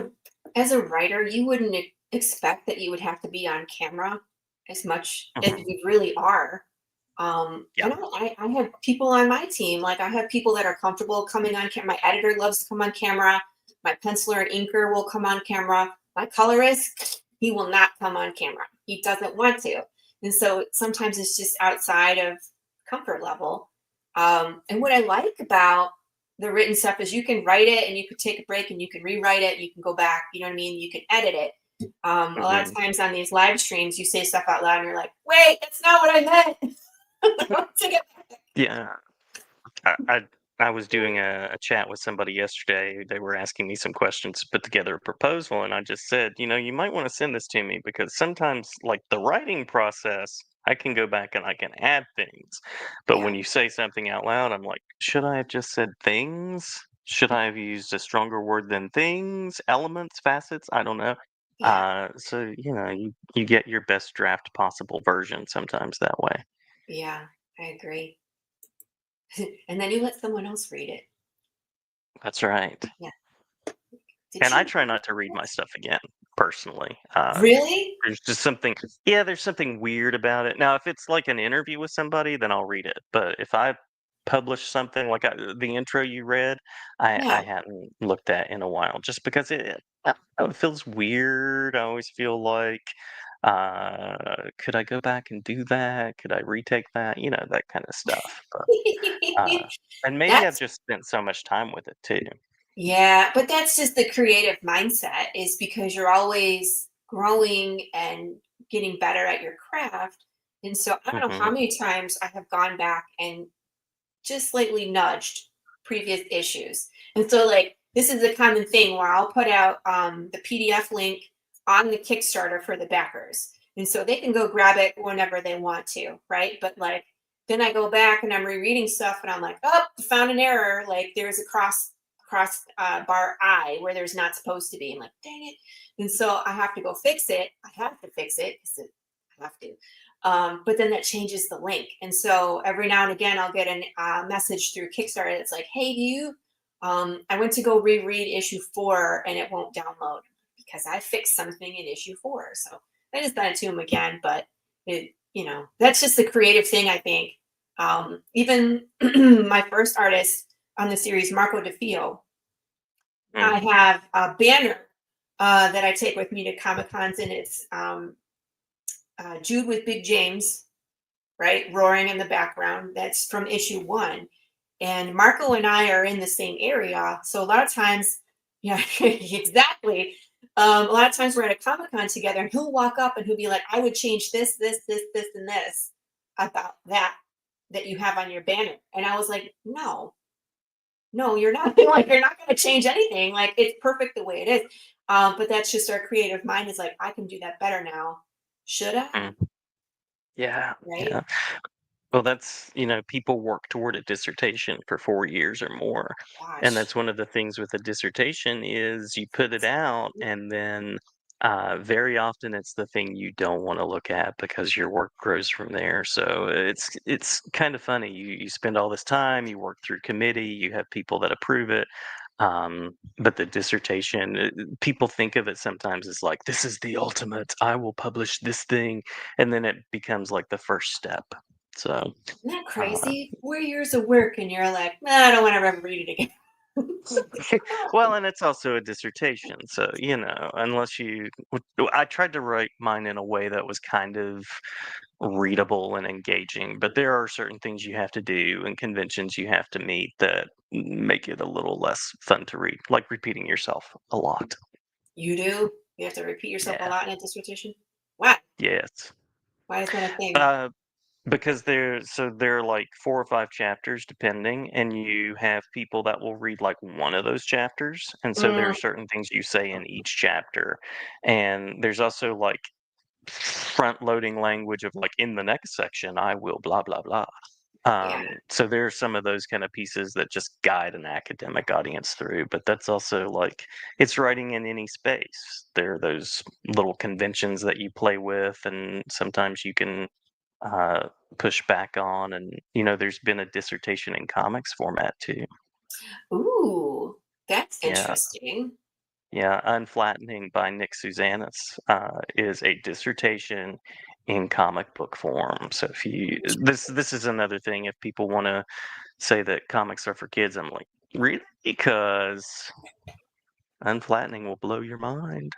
a writer, you wouldn't expect that you would have to be on camera as much as Mhm. you really are. Yeah. And I have people on my team, like I have people that are comfortable coming on camera. My editor loves to come on camera. My penciler and inker will come on camera. My colorist, he will not come on camera. He doesn't want to. And so sometimes it's just outside of comfort level. And what I like about the written stuff is you can write it and you could take a break and you can rewrite it. You can go back, you know what I mean? You can edit it. A lot of hmm times on these live streams, you say stuff out loud and you're like, wait, that's not what I meant. Take it back. Yeah. I, I I was doing a chat with somebody yesterday. They were asking me some questions to put together a proposal, and I just said, you might want to send this to me because sometimes, like the writing process, I can go back and I can add things. But Yeah, when you say something out loud, I'm like, should I have just said things? Should I have used a stronger word than things? Elements, facets? I don't know. yeah, So you get your best draft possible version sometimes that way. yeah, I agree. And then you let someone else read it. That's right. Yeah. Did And I you try not to read my stuff again, personally. really? There's just something, yeah, there's something weird about it. Now, if it's like an interview with somebody, then I'll read it. But if I publish something like the intro you read, I Yeah, hadn't looked at in a while, just because I don't know, it feels weird. I always feel like, could I go back and do that? Could I retake that? That kind of stuff. Uh, and maybe I've that's just spent so much time with it too. yeah, but that's just the creative mindset is because you're always growing and getting better at your craft. And so I don't know hmm how many times I have gone back and just slightly nudged previous issues. And so like this is a common thing where I'll put out the PDF link on the Kickstarter for the backers. And so they can go grab it whenever they want to, right? But like then I go back and I'm rereading stuff and I'm like, oh, found an error. Like there's a cross bar I where there's not supposed to be. I'm like, dang it. And so I have to go fix it. I have to fix it because I have to. But then that changes the link. And so every now and again, I'll get a message through Kickstarter that's like, hey, do you? I went to go reread issue 4 and it won't download because I fixed something in issue 4. So I just sent it to him again. But that's just the creative thing, I think. Even my first artist on the series, Marco DeFio, I have a banner that I take with me to Comic Cons, and it's Jude with Big James, right, roaring in the background. That's from issue 1. And Marco and I are in the same area, so a lot of times, yeah, exactly. A lot of times we're at a Comic Con together, and he'll walk up and he'll be like, "I would change this, this, this, this, and this about that." that you have on your banner. And I was like, no, you're not. Like, you're not going to change anything. Like, it's perfect the way it is. But that's just our creative mind is like, I can do that better now. Should I? Mm. Yeah, Right? yeah. Well, that's, people work toward a dissertation for 4 years or more. And Gosh. that's one of the things with a dissertation is you put it out and then very often it's the thing you don't want to look at because your work grows from there. So it's kind of funny. You spend all this time, you work through committee, you have people that approve it. But the dissertation, people think of it sometimes as like, this is the ultimate, I will publish this thing. And then it becomes like the first step. So, Isn't that uh, crazy? 4 years of work, and you're like, "Nah, I don't want to ever read it again." well, and it's also a dissertation. So, unless I tried to write mine in a way that was kind of readable and engaging, but there are certain things you have to do and conventions you have to meet that make it a little less fun to read, like repeating yourself a lot. You do? You have to repeat yourself a Yeah. lot in a dissertation? Why? Yes. Why is that a thing? Uh, Because there are like 4 or 5 chapters depending, and you have people that will read, like, one of those chapters, and so there are Mm, certain things you say in each chapter, and there's also, like, front loading language of, like, "In the next section, I will blah, blah, blah." yeah. So there are some of those kinda pieces that just guide an academic audience through, but that's also, like, it's writing in any space. There are those little conventions that you play with, and sometimes you can uh, push back on. And there's been a dissertation in comics format too. Ooh, that's Yeah, interesting. yeah. Unflattening by Nick Susanis is a dissertation in comic book form. So if you this is another thing. If people want to say that comics are for kids, I'm like, really? Because unflattening will blow your mind.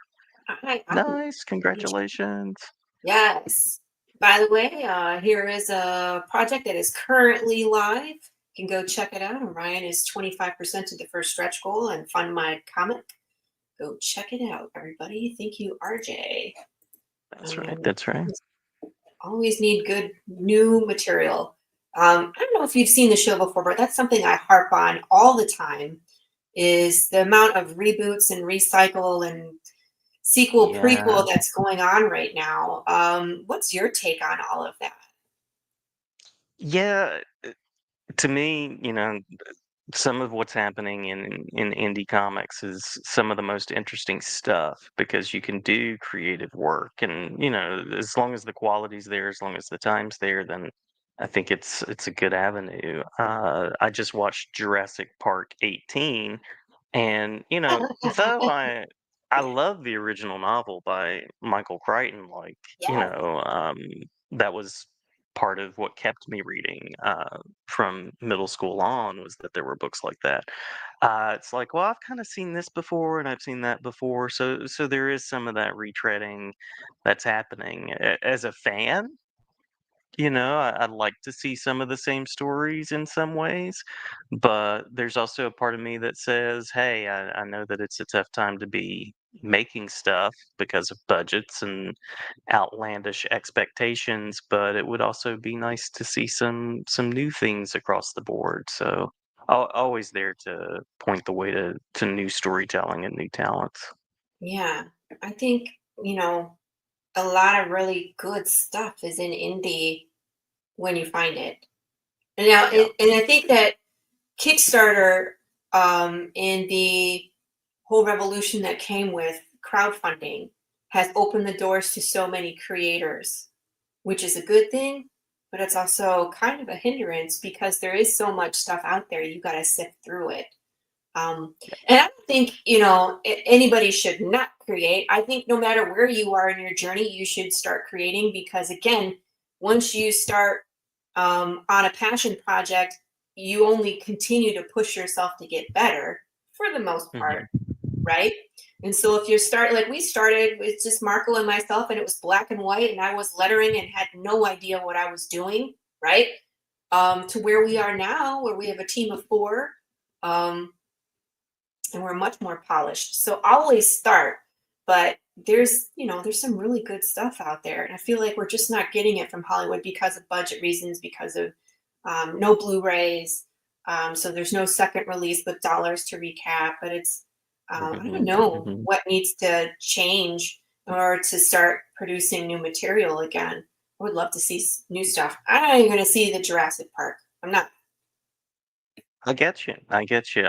I'm Nice, congratulations. yes. By the way, here is a project that is currently live. You can go check it out. Ryan is 25% of the first stretch goal and fund my comic. Go check it out, everybody. Thank you, RJ. That's right. Um, That's right. always need good new material. I don't know if you've seen the show before, but that's something I harp on all the time is the amount of reboots and recycle and sequel Yeah. prequel that's going on right now. What's your take on all of that? Yeah. To me, some of what's happening in indie comics is some of the most interesting stuff because you can do creative work, and as long as the quality's there, as long as the time's there, then I think it's a good avenue. I just watched Jurassic Park 18, and though I love the original novel by Michael Crichton, like Yes. that was part of what kept me reading from middle school on, was that there were books like that. It's like, well, I've kind of seen this before and I've seen that before, so there is some of that retreading that's happening. As a fan, I'd like to see some of the same stories in some ways, but there's also a part of me that says, hey, I know that it's a tough time to be making stuff because of budgets and outlandish expectations, but it would also be nice to see some new things across the board. So always there to point the way to new storytelling and new talents. Yeah. I think, you know, a lot of really good stuff is in indie when you find it. And now, Yeah. and I think that Kickstarter and the whole revolution that came with crowdfunding has opened the doors to so many creators, which is a good thing, but it's also kind of a hindrance because there is so much stuff out there. You got to sift through it. And I don't think, anybody should not create. I think no matter where you are in your journey, you should start creating because, again, once you start on a passion project, you only continue to push yourself to get better for the most part, Hmm. right? And so if you start like we started, it's just Marco and myself, and it was black and white, and I was lettering and had no idea what I was doing, right? To where we are now, where we have a team of four. Um, and we're much more polished. So always start, but there's some really good stuff out there, and I feel like we're just not getting it from Hollywood because of budget reasons, because of no Blu-rays. So there's no second release with dollars to recap, but it's I don't Mhm, know mhm. what needs to change in order to start producing new material again. I would love to see new stuff. I'm not even going to see the Jurassic Park. I'm not. I get you. I get you.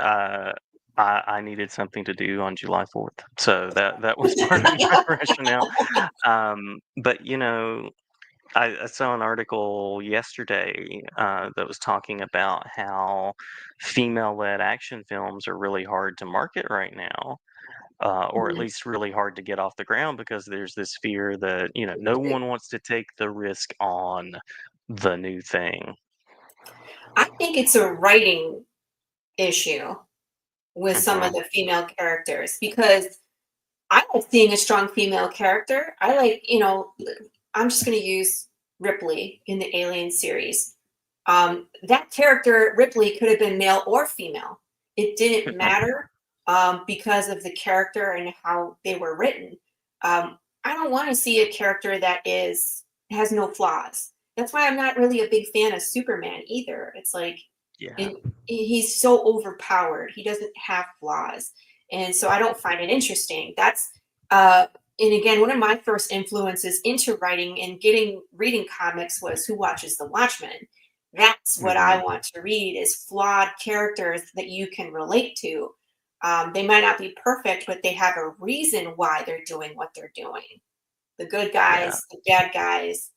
I needed something to do on July 4th, so that was part of my rationale. But I saw an article yesterday that was talking about how female-led action films are really hard to market right now, or at Mhm. least really hard to get off the ground because there's this fear that no one wants to take the risk on the new thing. I think it's a writing issue with some of Hmm. the female characters because I like seeing a strong female character. I like, I'm just going to use Ripley in the Alien series. That character, Ripley, could have been male or female. It didn't matter because of the character and how they were written. I don't want to see a character that has no flaws. That's why I'm not really a big fan of Superman either. It's like Yeah. it, he's so overpowered. He doesn't have flaws, and so I don't find it interesting. Uh, and again, one of my first influences into writing and getting reading comics was Who Watches the Watchmen. That's what Hmm. I want to read is flawed characters that you can relate to. They might not be perfect, but they have a reason why they're doing what they're doing. The good Yeah. guys, the bad guys.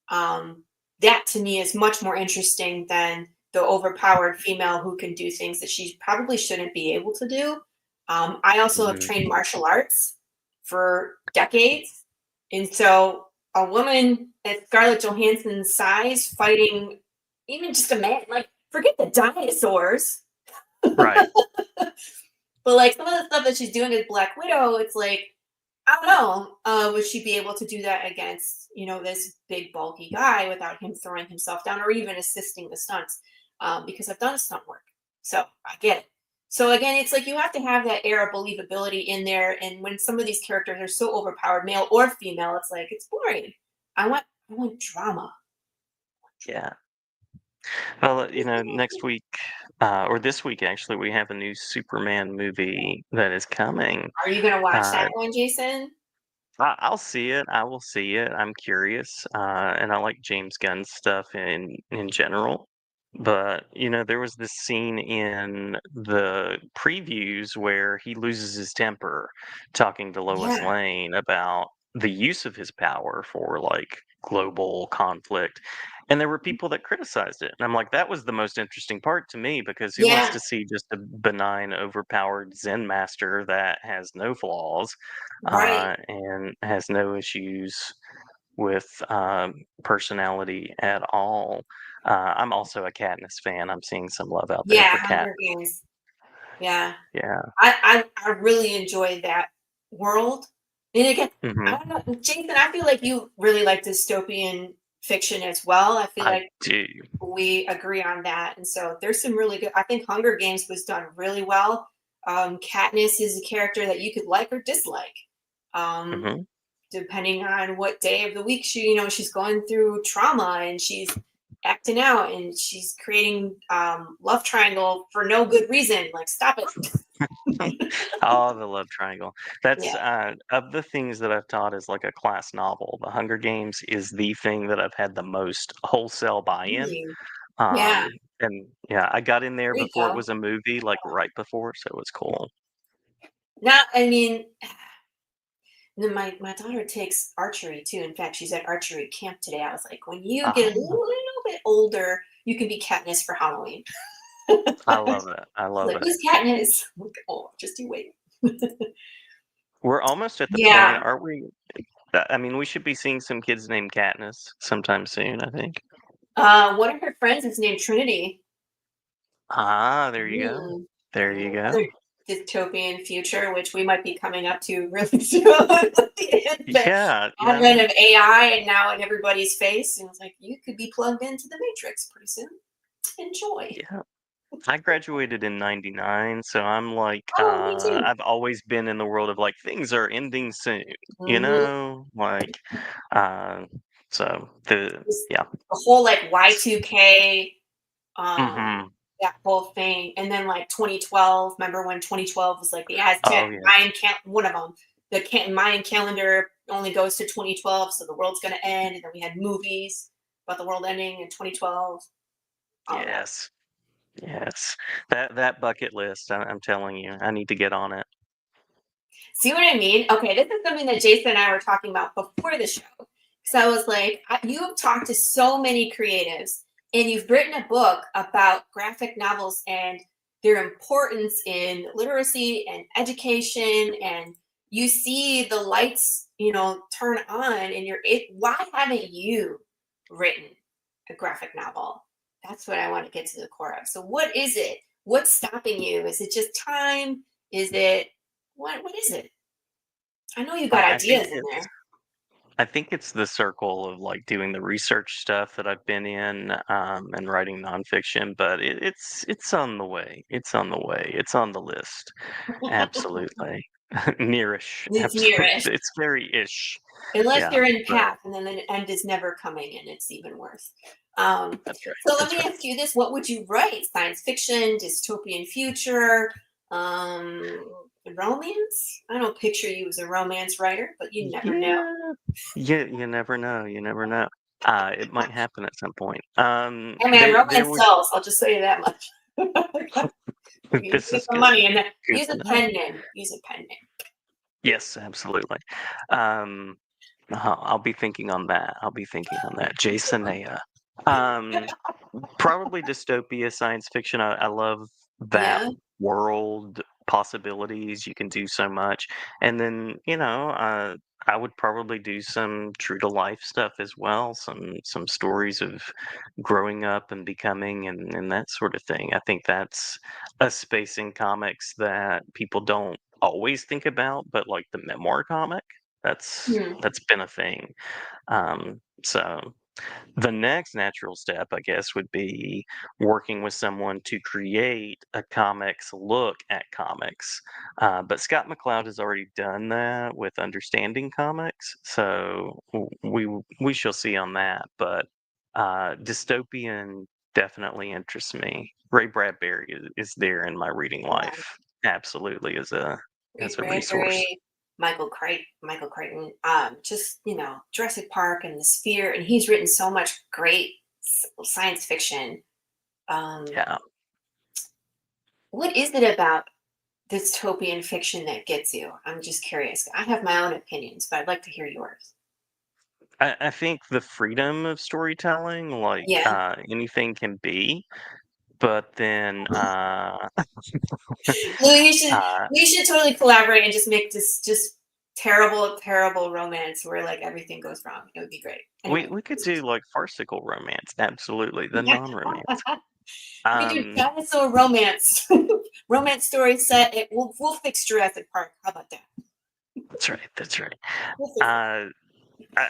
Um, that to me is much more interesting than the overpowered female who can do things that she probably shouldn't be able to do. I also have Hmm. trained martial arts for decades. And so a woman at Scarlett Johansson's size fighting even just a man, like forget the dinosaurs, Right. but like some of the stuff that she's doing as Black Widow, it's like, I don't know, would she be able to do that against, this big bulky guy without him throwing himself down or even assisting the stunts? Because I've done stunt work. So I get it. So again, it's like you have to have that air of believability in there. And when some of these characters are so overpowered, male or female, it's like it's boring. I want drama. Yeah. Well, next week, or this week actually, we have a new Superman movie that is coming. Are you gonna watch Uh, that one, Jason? I'll see it. I will see it. I'm curious, and I like James Gunn's stuff in general. But there was this scene in the previews where he loses his temper, talking to Lois Yeah. Lane about the use of his power for like global conflict. And there were people that criticized it. And I'm like, that was the most interesting part to me because who wants Yeah. to see just a benign, overpowered Zen master that has no flaws Right. and has no issues with personality at all. I'm also a Katniss fan. I'm seeing some love out there Yeah. for Kat. Hunger Games. Yeah. Yeah. I really enjoy that world. And again, I Hmm. don't know, Jason, I feel like you really like dystopian fiction as well. I feel I like do. we agree on that. And so there's some really good, I think Hunger Games was done really well. Katniss is a character that you could like or dislike. Um, Hmm. depending on what day of the week she's going through trauma and she's acting out and she's creating love triangle for no good reason. Like, stop it. Oh, the love triangle. That's Yeah. of the things that I've taught as like a class novel. The Hunger Games is the thing that I've had the most wholesale buy-in. Really? Yeah. And yeah, I got in there There you before it go. was a movie, like right before, so it was cool. Now, I mean, then my daughter takes archery too. In fact, she's at archery camp today. I was like, when you get a Ah, little bit older, you can be Katniss for Halloween. I love it. I She's love like, it. who's Katniss? I'm like, oh, just you wait. We're almost at the point, Yeah. aren't we? I mean, we should be seeing some kids named Katniss sometime soon, I think. One of her friends is named Trinity. Ah, there you go. Mm. There you go. Another dystopian future, which we might be coming up to really soon. The Yeah, advent of AI and now in everybody's face. And it's like, you could be plugged into the Matrix pretty soon. Enjoy. yeah. I graduated in '99, so I'm like, Oh, me too. I've always been in the world of like things are ending soon, Hmm. like, uh, so The yeah, whole like Y2K. Hmm. That whole thing. And then like 2012, remember when 2012 was like the Aztec Oh yeah. Mayan one of them, Mayan calendar only goes to 2012, so the world's going to end. And then we had movies about the world ending in 2012. All of that. Yes. Yes. That bucket list. I'm telling you, I need to get on it. See what I mean? Okay, this is something that Jason and I were talking about before the show. So I was like, you have talked to so many creatives, and you've written a book about graphic novels and their importance in literacy and education, and you see the lights, turn on, and why haven't you written a graphic novel? That's what I want to get to the core of. So what is it? What's stopping you? Is it just time? Is it what is it? I know you got I think ideas in there. I think it's the circle of like doing the research stuff that I've been in, and writing nonfiction, but it's on the way. It's on the way. It's on the list. Absolutely. Nearish. It's Absolutely. nearish. It's very ish. Unless Yeah, you're in but path and then the end is never coming and it's even worse. that's right. So let That's me right. ask you this. What would you write? Science fiction, dystopian future, um, romance? I don't picture you as a romance writer, but you never know. Yeah. You never know. You never know. It might happen at some point. Hey man, There romance was sells. I'll just say that much. You this get is the good. money and then Good use to a know. pen name. Use a pen name. Yes, absolutely. Um, I'll be thinking on that. I'll be thinking on that. Jason Aya. Um, Probably dystopia science fiction. I love that Yeah. world possibilities. You can do so much. And then, I would probably do some true to life stuff as well. Some stories of growing up and becoming and that sort of thing. I think that's a space in comics that people don't always think about, but like the memoir comic, Hmm. that's been a thing. So the next natural step, I guess, would be working with someone to create a comics look at comics. But Scott McCloud has already done that with Understanding Comics, so we shall see on that. But dystopian definitely interests me. Ray Bradbury is there in my reading Yeah. life. Absolutely, as Ray a resource. Bradbury, Michael Crichton, just Jurassic Park and the Sphere, and he's written so much great science fiction. Um, Yeah. what is it about dystopian fiction that gets you? I'm just curious. I have my own opinions, but I'd like to hear yours. I think the freedom of storytelling, like Yeah, anything can be, but then Louis, uh, we should totally collaborate and just make this just terrible, terrible romance where like everything goes wrong. It would be great. Anyway, we could do like farcical romance, absolutely, the yeah. non-romance. We could do Um, dinosaur romance, romance story set. We'll fix Jurassic Park. How about that? that's right, that's right. We'll fix it. Uh,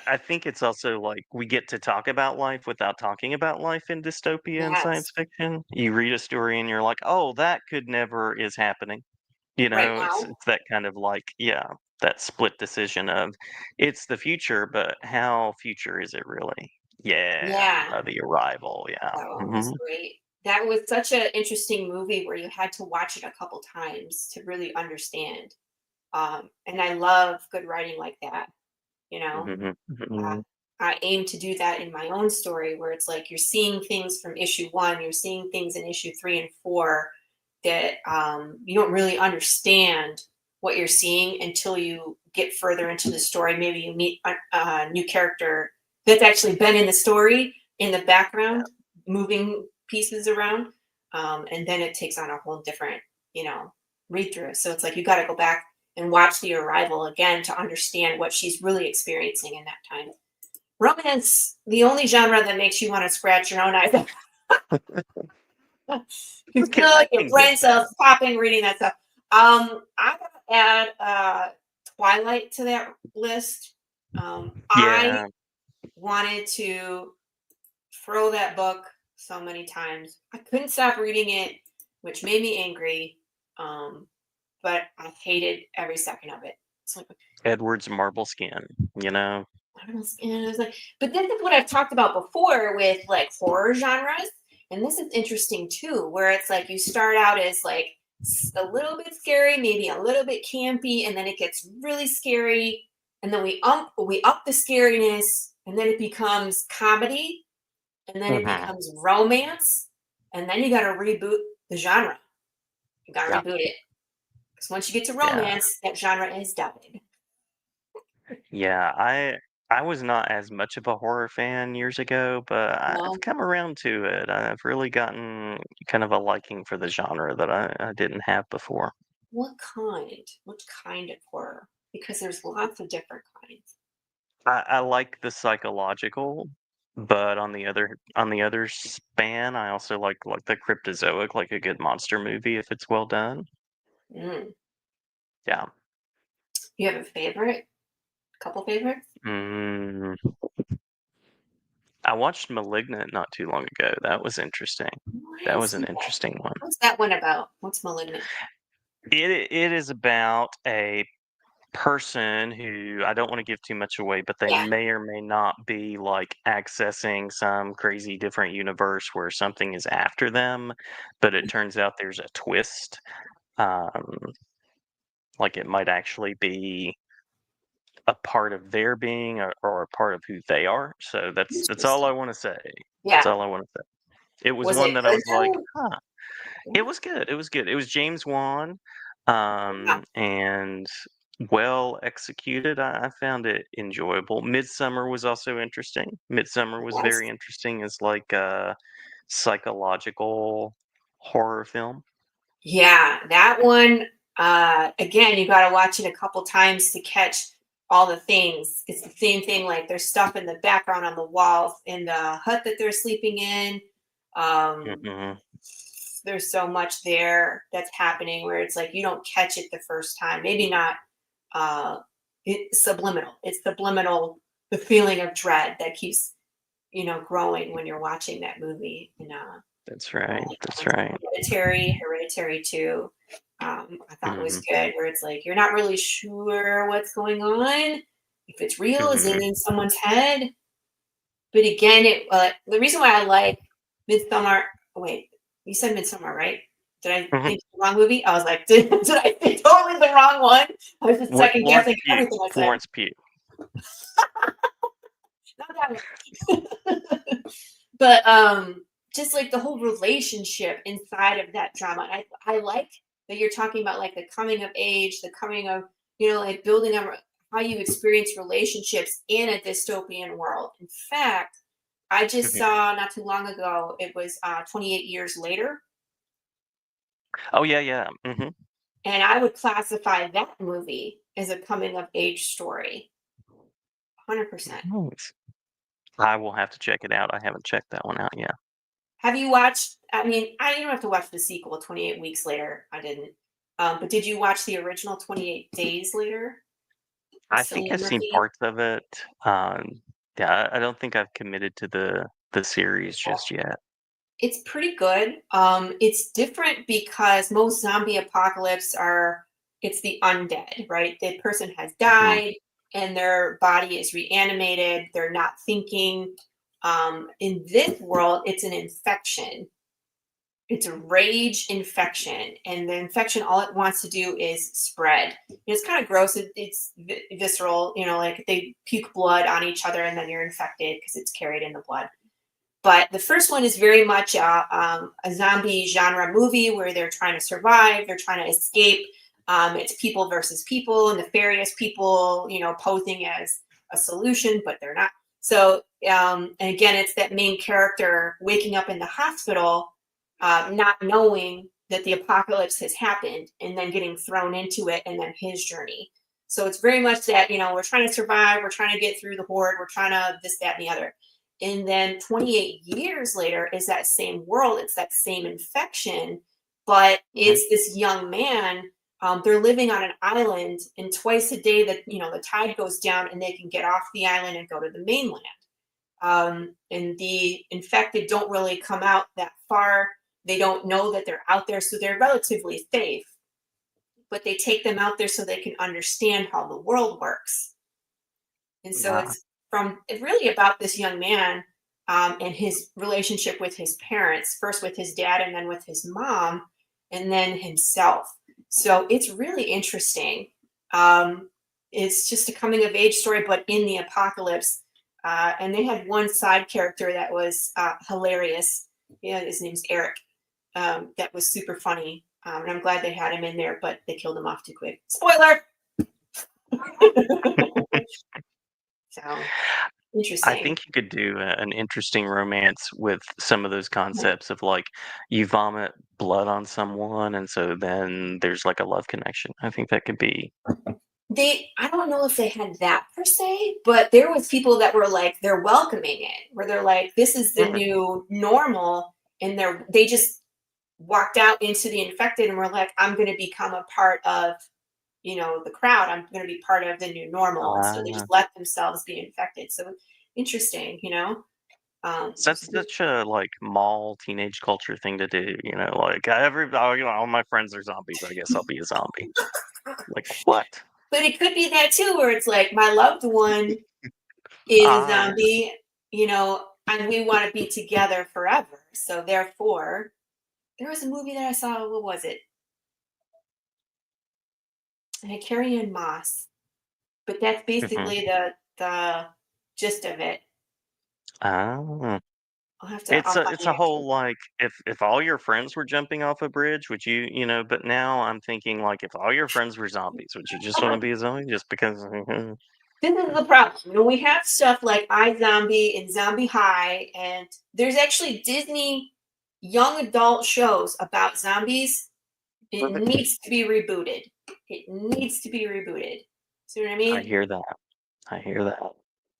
I think it's also like we get to talk about life without talking about life in dystopia and Yes, science fiction. You read a story and you're like, oh, that could never is happening. right It's now. it's that kind of like, yeah, that split decision of it's the future, but how future is it really? Yeah, Yeah, the arrival. Yeah. that one was Hmm. great. That was such an interesting movie where you had to watch it a couple times to really understand. And I love good writing like that. You know, Hmm. uh, Hmm. I aim to do that in my own story where it's like you're seeing things from issue one, you're seeing things in issue three and four that you don't really understand what you're seeing until you get further into the story. Maybe you meet a new character that's actually been in the story in the background, moving pieces around, and then it takes on a whole different, read through. So it's like you got to go back and watch the arrival again to understand what she's really experiencing in that time. Romance, the only genre that makes you want to scratch your own eyes. You feel I like your can get brain that. cells popping reading that stuff. I'm gonna add Twilight to that list. I Yeah. wanted to throw that book so many times. I couldn't stop reading it, which made me angry. Um, but I hated every second of it. It's like Edward's marble skin, you know? I don't know, and it was like, but this is what I've talked about before with like horror genres. And this is interesting too, where it's like you start out as like a little bit scary, maybe a little bit campy, and then it gets really scary, and then we up the scariness, and then it becomes comedy, and then it Mhm. becomes romance, and then you got to reboot the genre. You got to Yeah. reboot it because once you get to Yeah. romance, that genre is dead. Yeah. I was not as much of a horror fan years ago, but I've No, come around to it. I've really gotten kind of a liking for the genre that I didn't have before. what kind? What kind of horror? Because there's lots of different kinds. I like the psychological, but on the other span, I also like the cryptozoic, like a good monster movie if it's well done. Mm. Yeah. You have a favorite? Couple favorites? Mm, I watched *Malignant* not too long ago. That was interesting. Oh, I That didn't was an see that. interesting one. What's that one about? What's Malignant? It is about a person who I don't want to give too much away, but they Yeah. may or may not be like accessing some crazy different universe where something is after them, but it turns out there's a twist. Um, like it might actually be a part of their being or a part of who they are. So that's all I Interesting. want to say. That's Yeah. all I want to say. It was Was one it that I good was like, though? huh. Yeah. It was good. It was good. It was James Wan, Yeah. and well executed. I found it enjoyable. Midsummer was also interesting. Midsummer was Yes. very interesting as like a psychological horror film. Yeah, that one, again, you gotta watch it a couple times to catch all the things. It's the same thing, like there's stuff in the background on the walls in the hut that they're sleeping in. Um, Hmm. there's so much there that's happening where it's like you don't catch it the first time. Maybe not it's subliminal. It's subliminal, the feeling of dread that keeps, growing when you're watching that movie. That's I right. like that That's one too. right. Hereditary too. I thought was Hmm. good, where it's like you're not really sure what's going on, if it's real, is it Hmm. in someone's head? But again, the reason why I like Midsummer. Wait, you said Midsummer, right? Did I Hmm. think the wrong movie? I was like, did I think totally the wrong one? I was just With second Florence guessing Pugh. everything I said. Florence Pugh. Not that one. But just like the whole relationship inside of that drama. I like that you're talking about like the coming of age, the coming of, like building on how you experience relationships in a dystopian world. In fact, I just Mhm. saw not too long ago, it was 28 years later, Oh yeah, yeah. and I would classify that movie as a coming of age story. 100%. Nice. I will have to check it out. I haven't checked that one out yet. Have you watched? I mean, I don't have to watch the sequel, 28 Weeks Later. I didn't. But did you watch the original 28 Days Later? I think Cillian I've seen Murphy. parts of it. Yeah, I don't think I've committed to the series just yet. It's pretty good. It's different because most zombie apocalypse are it's the undead, right? The person has Mhm. died and their body is reanimated. They're not thinking. In this world, it's an infection. It's a rage infection, and the infection, all it wants to do is spread. It's kind of gross. It's visceral, like they puke blood on each other, and then you're infected because it's carried in the blood. But the first one is very much a zombie genre movie where they're trying to survive, they're trying to escape. It's people versus people, nefarious people, posing as a solution, but they're not. So, and again, it's that main character waking up in the hospital, not knowing that the apocalypse has happened, and then getting thrown into it, and then his journey. So it's very much that, we're trying to survive, we're trying to get through the horde, we're trying to this, that, and the other. And then 28 years later is that same world, it's that same infection, but Mhm. it's this young man. They're living on an island, and twice a day that the tide goes down, and they can get off the island and go to the mainland. And the infected don't really come out that far. They don't know that they're out there, so they're relatively safe. But they take them out there so they can understand how the world works. And so Yeah. it's really about this young man. and his relationship with his parents, first with his dad and then with his mom, and then himself. So it's really interesting. It's just a coming of age story, but in the apocalypse. And they had one side character that was hilarious. Yeah, his name's Eric. That was super funny. And I'm glad they had him in there, but they killed him off too quick. Spoiler! So I interesting. think you could do an interesting romance with some of those concepts of like you vomit blood on someone, and so then there's like a love connection. I think that could be. I don't know if they had that per se, but there was people that were like, they're welcoming it, where they're like, this is the Mm, new normal, and they just walked out into the infected and were like, I'm going to become a part of, the crowd. I'm going to be part of the new normal. So they ah, just let themselves be infected. So interesting. that's such a like mall teenage culture thing to do. Like all my friends are zombies. I guess I'll be a zombie. Like what? But it could be that too, where it's like my loved one is a Ah, yeah. zombie, and we want to be together forever. So therefore, there was a movie that I saw. What was it? And had Carrie Ann Moss, but that's Mhm. basically the gist of it. Ah. I'll find It's the a actual. whole like if all your friends were jumping off a bridge, would you, but now I'm thinking like if all your friends were zombies, would you just want to be a zombie just because? This is the problem. We have stuff like iZombie and Zombie High, and there's actually Disney young adult shows about zombies. It needs to be rebooted. It needs to be rebooted. See what I I mean? hear that. I hear that.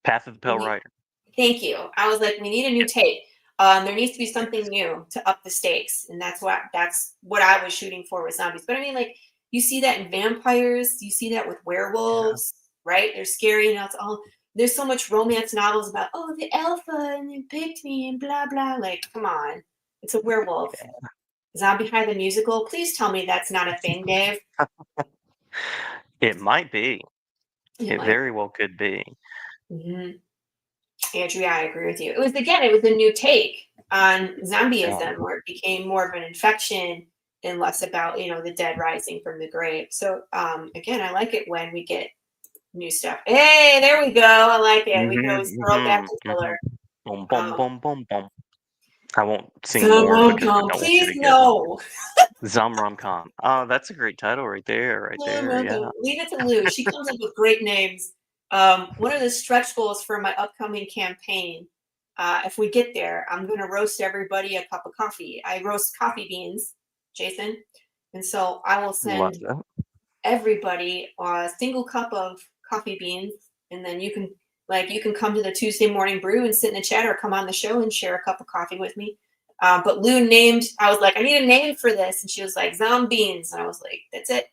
Path of the We Pale need, Rider. thank you. I was like, we need a new take. There needs to be something new to up the stakes, and that's what I was shooting for with zombies. But I mean, like you see that in vampires, you see that with Yeah. werewolves, right? They're scary, and it's all. There's so much romance novels about the alpha and they picked me and blah blah. Like, come on, it's a werewolf. Zombie High the musical. Please tell me that's not a thing, Dave. It might be. It It might. very well could be. Mhm. Andrea, I agree with you. It was a new take on Yeah. zombieism, where it became more of an infection and less about the dead rising from the grave. So again, I like it when we get new stuff. Hey, there we go. I like it. We can always throw it back to filler. Boom, boom, Um, boom, boom, boom. I won't sing some more rom because I com, don't want you please to get no. Zum Rom Com. Oh, that's a great title right there, right Some there. rom-com. Yeah. Leave it to Lou. She comes up with great names. One of the stretch goals for my upcoming campaign, if we get there, I'm going to roast everybody a cup of coffee. I roast coffee beans, Jason. And so I will Love send that. everybody a single cup of coffee beans. And then you can come to the Tuesday morning brew and sit in the chat or come on the show and share a cup of coffee with me. But Lou I was like, I need a name for this. And she was like, Zombeans. And I was like, that's it.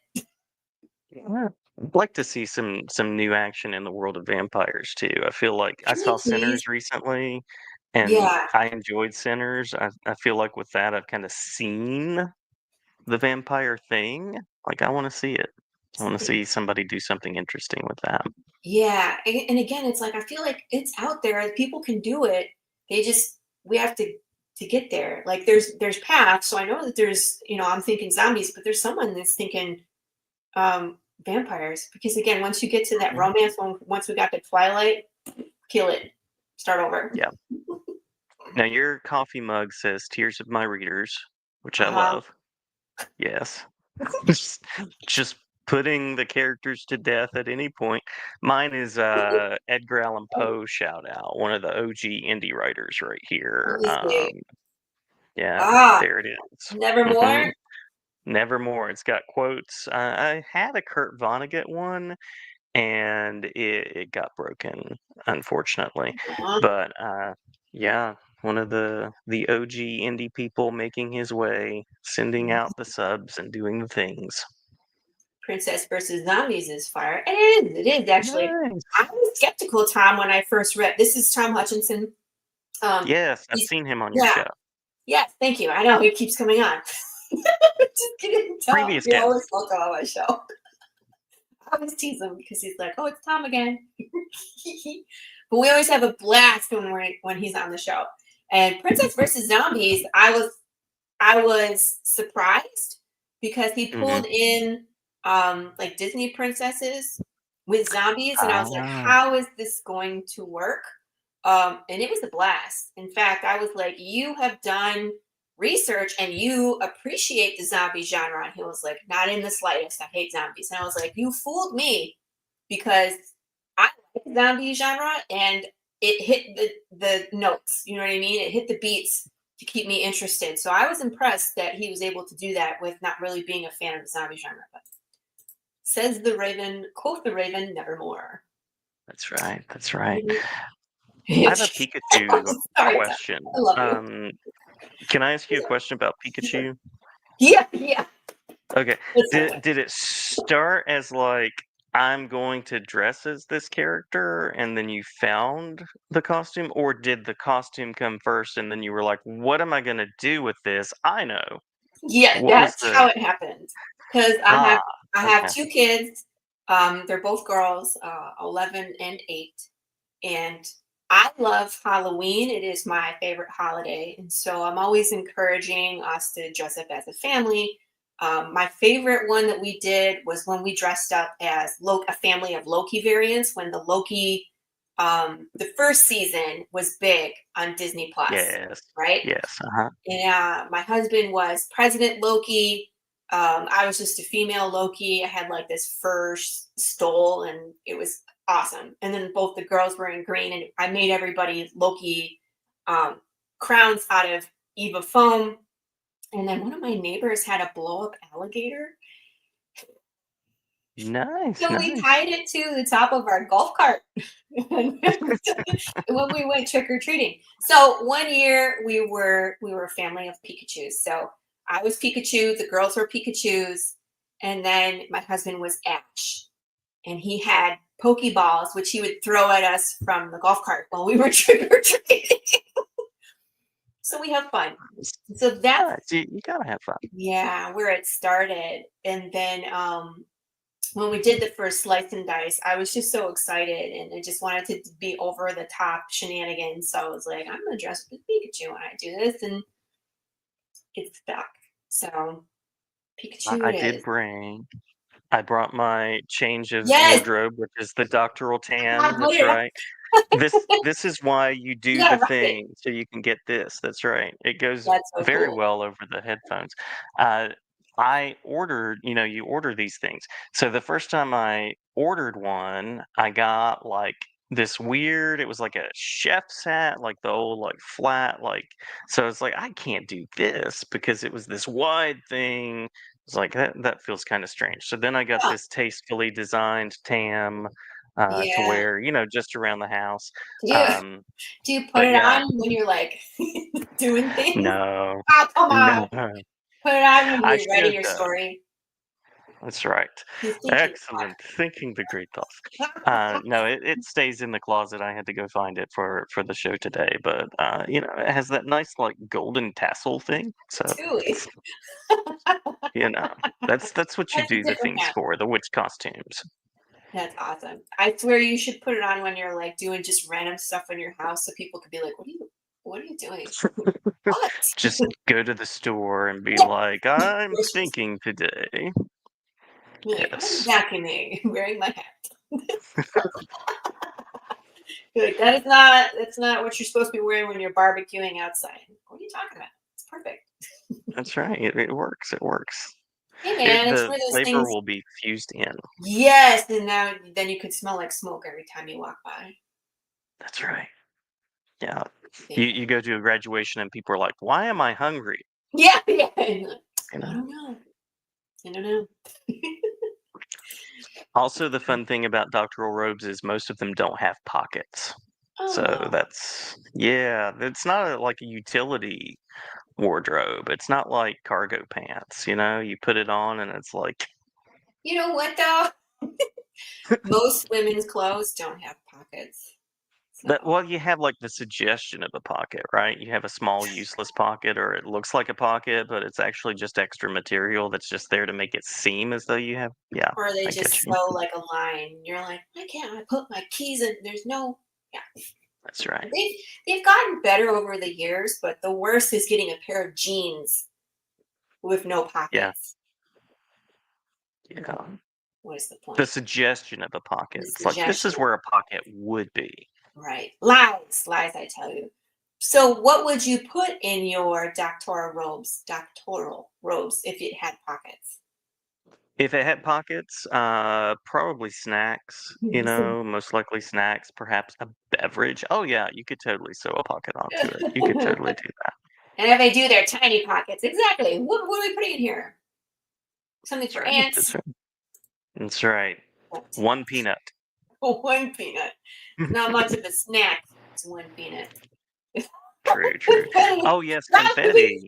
Yeah. I'd like to see some new action in the world of vampires too. I feel like I Can we saw please? Sinners recently, and Yeah. I enjoyed Sinners. I feel like with that, I've kind of seen the vampire thing. Like I want to see it. I want to see somebody do something interesting with that. Yeah. And again, it's like I feel like it's out there. People can do it. We have to get there. Like there's paths. So I know that I'm thinking zombies, but there's someone that's thinking vampires. Because again, once you get to that Mhm. romance once we got to Twilight, kill it. Start over. Yeah. Now your coffee mug says "Tears of My Readers," which I Uh-huh. love. Yes. Just putting the characters to death at any point. Mine is Edgar Allan Poe shout out, one of the OG indie writers right Let here. me see. Yeah, Ah, there it is. Nevermore. Nevermore. It's got quotes. I had a Kurt Vonnegut one, and it got broken, unfortunately. Uh-huh. But yeah, one of the OG indie people making his way, sending out the subs and doing the things. Princess versus Zombies is fire. It is actually. I Nice. was skeptical, Tom, when I first read. This is Tom Hutchinson. Yes, I've He's seen him on your yeah, show. yes, thank you. I know he keeps coming on. Just kidding, Tom. Previous You're always guest. welcome on my show. I always tease him because he's like, "Oh, it's Tom again." But but we always have a blast when he's on the show. And Princess versus Zombies, I was surprised because he Hmm. pulled in like Disney princesses with zombies, and I was like, Ah, how is this going to work? And it was a blast. In fact, I was like, you have done research and you appreciate the zombie genre. And he was like, not in the slightest. I hate zombies. And I was like, you fooled me because I like the zombie genre and it hit the notes. You know what I mean? It hit the beats to keep me interested. So I was impressed that he was able to do that with not really being a fan of the zombie genre. But says the Raven, quote the Raven, nevermore. that's right. That's right. I have a Sorry, Pikachu Tom. question. I love you. Can I ask you a question about Pikachu? Yeah. Okay. It's so funny. Did it start as like I'm going to dress as this character and then you found the costume, or did the costume come first and then you were like, what am I going to do with this? I know. Yeah, What was that's how the it happened. Because ah, I have okay. two kids. They're both girls, 11 and 8. And I love Halloween. It is my favorite holiday. And so I'm always encouraging us to dress up as a family. My favorite one that we did was when we dressed up as a family of Loki variants when the Loki, the first season was big on Disney Plus, Yes. right? Yes. Uh-huh. And my husband was President Loki. I was just a female Loki. I had like this fur stole, and it was awesome. And then both the girls were in green, and I made everybody Loki crowns out of Eva foam. And then one of my neighbors had a blow up alligator. Nice, So we nice. tied it to the top of our golf cart when we went trick or treating. So one year we were a family of Pikachu's. So I was Pikachu, the girls were Pikachu's, and then my husband was Ash, and he had Pokeballs, which he would throw at us from the golf cart while we were trick or treating. So we have fun. So that's Nice. You gotta have fun. yeah where it started, and then when we did the first slice and dice, I was just so excited and I just wanted to be over the top shenanigans. So I was like, I'm gonna dress up as Pikachu when I do this, and it's stuck. So Pikachu I it did is. bring. I brought my change of Yes, wardrobe, which is the doctoral I tan. put That's it on. right. This is why you You do gotta the rock it. thing, so you can get this. That's right. It goes That's so very cool. well over the headphones. Uh, I ordered, you order these things. So the first time I ordered one, I got like this weird, it was like a chef's hat, like the old like flat, like so it's like I can't do this because it was this wide thing. It's like that feels kind of strange. So then I got Huh. this tastefully designed tam to Yeah. wear, just around the house. Do you Um, do you put but it yeah, on when you're like doing things? no, Oh, come on. no, Put it on when I you're writing should your though. story. That's right. He's thinking. Excellent. Thinking the great thoughts. No, it stays in the closet. I had to go find it for the show today, but it has that nice like golden tassel thing. So Tui. it's, you know, that's what you That's a do the different things hat. for, the witch costumes. That's awesome. I swear you should put it on when you're like doing just random stuff in your house so people could be like, what are you doing? What? Just go to the store and be Yeah, like, I'm groceries. thinking today. You're like, I'm Yes. vacuuming, wearing my hat. You're like, that's not what you're supposed to be wearing when you're barbecuing outside. What are you talking about? It's perfect. That's right. It works. It works. Hey man, it's The one of those flavor things. will be fused in. Yes, and now then you could smell like smoke every time you walk by. That's right. Yeah. You Yeah. you go to a graduation and people are like, "Why am I hungry?" Yeah. You I know. don't know. I don't know. Also, the fun thing about doctoral robes is most of them don't have pockets. So Oh, that's yeah, it's not like a utility wardrobe. It's not like cargo pants, You put it on and it's like you know what though? Most women's clothes don't have pockets. that. So, Well, you have like the suggestion of a pocket, right? You have a small useless pocket, or it looks like a pocket, but it's actually just extra material that's just there to make it seem as though you have. Yeah, or they I get just you. sew like a line. You're like, why can't I put my keys in? There's no That's right. They've gotten better over the years, but the worst is getting a pair of jeans with no Yeah. pockets. Yeah. What is the The point? suggestion of a pocket. The It's like, this is suggestion. where a pocket would be. Right. Lies. Lies, I tell you. So what would you put in your doctoral robes if it had pockets? If it had pockets, probably snacks, most likely snacks, perhaps a beverage. Oh yeah, you could totally sew a pocket onto it. You could totally do that. And if they do their tiny pockets, exactly. What are we putting in here? Something That's for right. That's ants. right. That's right. What? One peanut. One peanut. Not much of a snack. It's one peanut. True, true. Oh yes, confetti.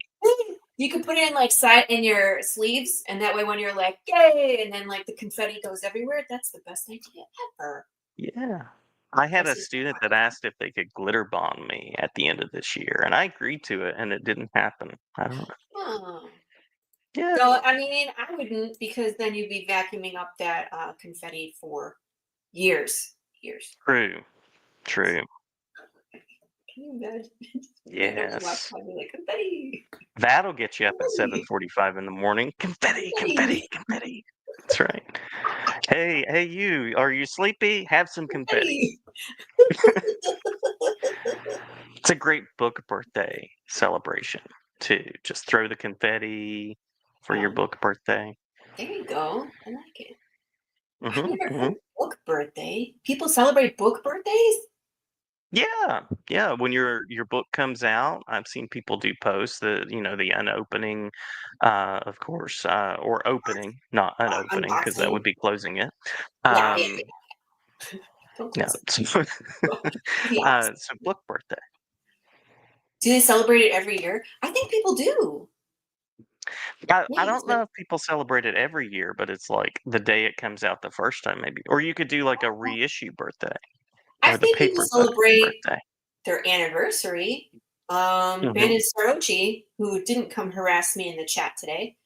You could put it in like side in your sleeves, and that way when you're like, yay, and then like the confetti goes everywhere, that's the best idea ever. Yeah. I had a Versus student that pockets. asked if they could glitter bomb me at the end of this year, and I agreed to it, and it didn't happen. I don't know. Oh. Yeah, So I mean, I wouldn't because then you'd be vacuuming up that confetti for years. Years. true, true. Can you imagine? Randomly walk Yes. by me like confetti. That'll get you up at Confetti. 7:45 in the morning. Confetti, Confetti. confetti, confetti. That's right. Hey, you, are you sleepy? Have some confetti. Confetti. It's a great book birthday celebration, too. Just throw the confetti for your Oh, book birthday. there you go. I like it. I've hmm never hmm heard book birthday. People celebrate book birthdays? Yeah, yeah. When your book comes out, I've seen people do posts that the unopening, of course, or opening, not unopening, because that Unboxing. would be closing it. Yeah, yeah, Um, yeah. Don't yeah. close it. So, The opposite. so book birthday. Do they celebrate it every year? I think people do. I Yeah, don't know if people celebrate it every year, but it's like the day it comes out the first time, maybe. Or you could do like a reissue birthday I've or the seen people paperback celebrate birthday. their anniversary. hmm Brandon Sarochi, who didn't come harass me in the chat today,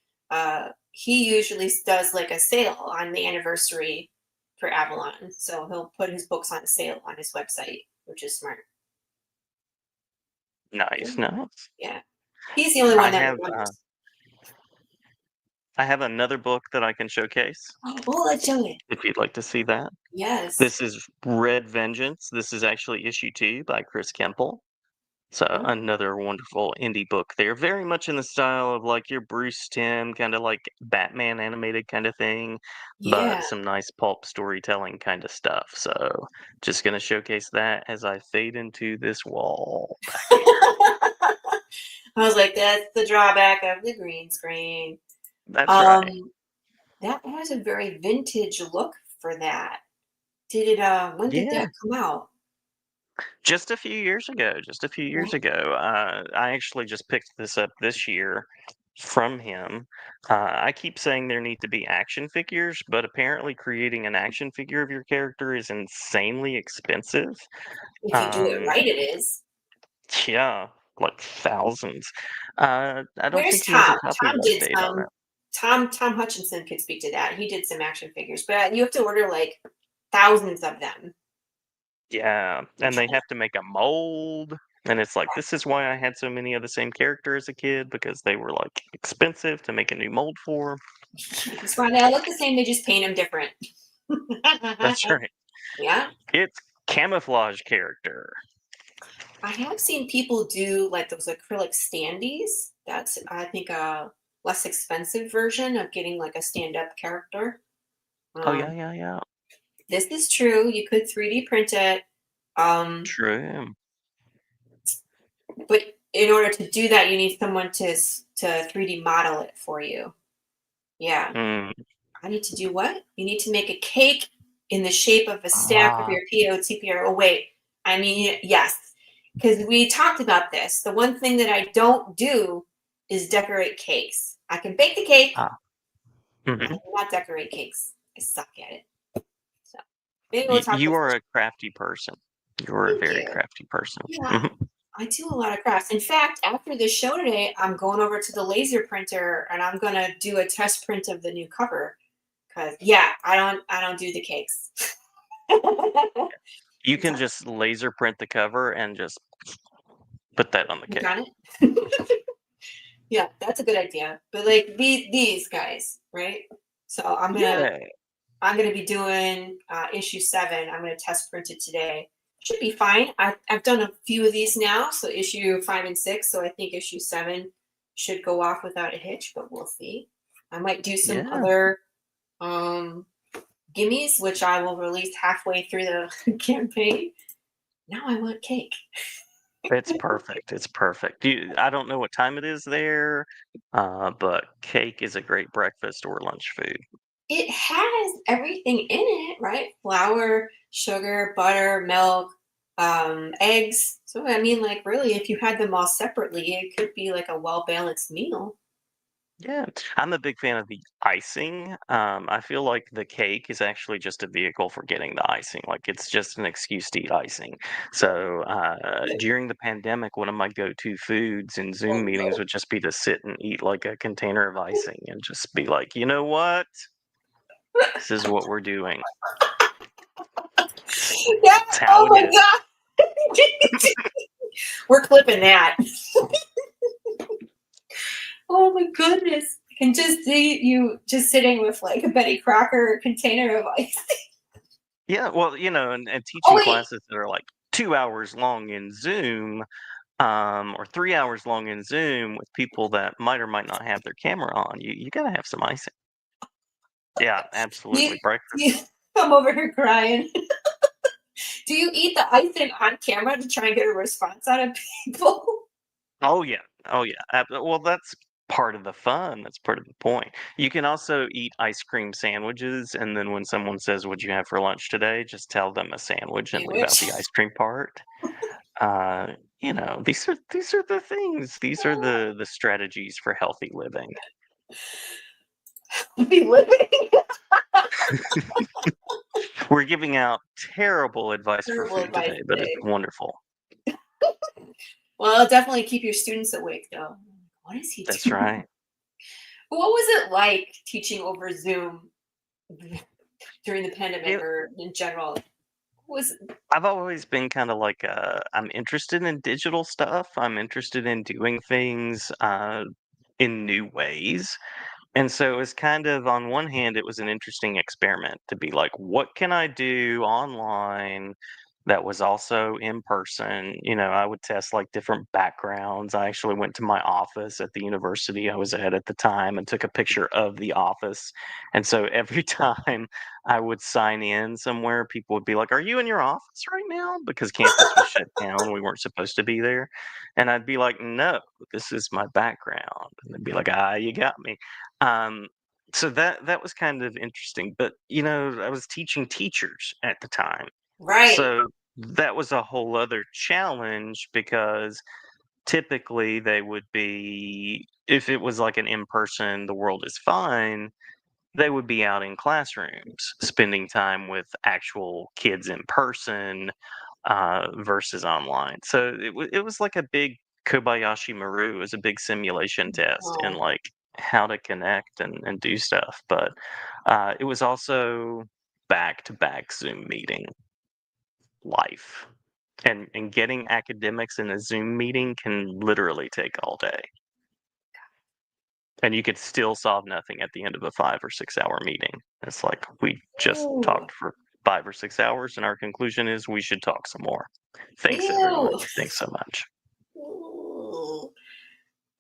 he usually does like a sale on the anniversary for Avalon. So he'll put his books on sale on his website, which is smart. Nice, Yeah. nice. Yeah. He's the only I one that have remembers. I have another book that I can showcase Oh, let's show it. if you'd like to see that. Yes. This is Red Vengeance. This is actually issue 2 by Chris Kemple. So Oh, another wonderful indie book there. Very much in the style of like your Bruce Timm, kind of like Batman animated kind of thing, yeah. but some nice pulp storytelling kind of stuff. So just going to showcase that as I fade into this wall back here. I was like, that's the drawback of the green screen. That's right. Um, that has a very vintage look for that. When did Yeah. that come out? Just a few years ago. Just a few years Yeah. ago. I actually just picked this up this year from him. I keep saying there need to be action figures, but apparently creating an action figure of your character is insanely expensive. If you do it Um, right, it is. yeah, like thousands. I don't Where's think he has a Tom? Tom copyright did date on some. it. Tom Hutchinson could speak to that. He did some action figures, but you have to order like thousands of them. Yeah, and they have to make a mold. And it's like, this is why I had so many of the same character as a kid, because they were like expensive to make a new mold for. That's why they all look the same. They just paint them different. That's right. Yeah. It's camouflage character. I have seen people do like those acrylic standees. That's I think a less expensive version of getting like a stand-up character. Oh yeah, Um, yeah, yeah. this is true. You could 3D print it, True. but in order to do that, you need someone to 3D model it for you. Yeah, Mm. I need to do what? You need to make a cake in the shape of a stack of Ah, your POTPR. Oh wait, I mean yes, because we talked about this. The one thing that I don't do is decorate cakes. I can bake the cake. ah. I hmm cannot decorate cakes. I suck at it. So maybe we'll You, talk you this. are a crafty person. You're a Thank very you. crafty person. Yeah, I do a lot of crafts. In fact, after this show today, I'm going over to the laser printer and I'm gonna do a test print of the new cover. Cause yeah, I don't do the cakes. You can just laser print the cover and just put that on the You cake. got it? Yeah, that's a good idea. But like these guys, right? So Yeah. I'm gonna be doing issue 7. I'm gonna test print it today. Should be fine. I've done a few of these now, so issue 5 and 6. So I think issue 7 should go off without a hitch, but we'll see. I might do some Yeah. other gimmies, which I will release halfway through the campaign. Now I want cake. It's perfect. It's perfect. I don't know what time it is there, but cake is a great breakfast or lunch food. It has everything in it, right? Flour, sugar, butter, milk, eggs. So I mean, like really, if you had them all separately, it could be like a well balanced meal. Yeah, I'm a big fan of the icing. I feel like the cake is actually just a vehicle for getting the icing. Like it's just an excuse to eat icing. So during the pandemic, one of my go-to foods in Zoom Oh meetings no! would just be to sit and eat like a container of icing and just be like, you know what? This is what we're doing. Yeah. It's how Oh it my is. god! We're clipping that. Oh my goodness! I can just see you just sitting with like a Betty Crocker container of ice. Yeah, well, and Oh teaching wait, classes that are like 2 hours long in Zoom, or 3 hours long in Zoom with people that might or might not have their camera on, you gotta have some icing. Yeah, you, absolutely. you, Breakfast. I'm over here crying. Do you eat the icing on camera to try and get a response out of people? Oh yeah. Oh yeah. Well, that's part of the fun. That's part of the point. You can also eat ice cream sandwiches, and then when someone says, "What'd you have for lunch today?" just tell them a sandwich and leave out Sandwich. the ice cream part. These are the things. These are the strategies for healthy living. Be living. We're giving out terrible advice for Terrible food advice today, but it's today. wonderful. Well, it'll definitely keep your students awake, though. What is he That's doing? right. What was it like teaching over Zoom during the pandemic You or in general? Was I've always been kind of like I'm interested in digital stuff. I'm interested in doing things in new ways. And so it was kind of, on one hand, it was an interesting experiment to be like, what can I do online that was also in person? I would test like different backgrounds. I actually went to my office at the university I was at the time and took a picture of the office. And so every time I would sign in somewhere, people would be like, "Are you in your office right now?" Because campus was shut down. We weren't supposed to be there. And I'd be like, "No, this is my background." And they'd be like, "Ah, you got me." Um, so that was kind of interesting, but I was teaching teachers at the time, right, so that was a whole other challenge because typically they would be, if it was like an in-person, the world is fine, they would be out in classrooms spending time with actual kids in person versus online. So it was like a big Kobayashi Maru. It was a big simulation test in oh, like how to connect and do stuff. But it was also back to back Zoom meeting life. And getting academics in a Zoom meeting can literally take all day. And you could still solve nothing at the end of a 5 or 6 hour meeting. It's like we just ooh, talked for 5 or 6 hours, and our conclusion is we should talk some more. Thanks, everyone. ew, Thanks so much. ooh.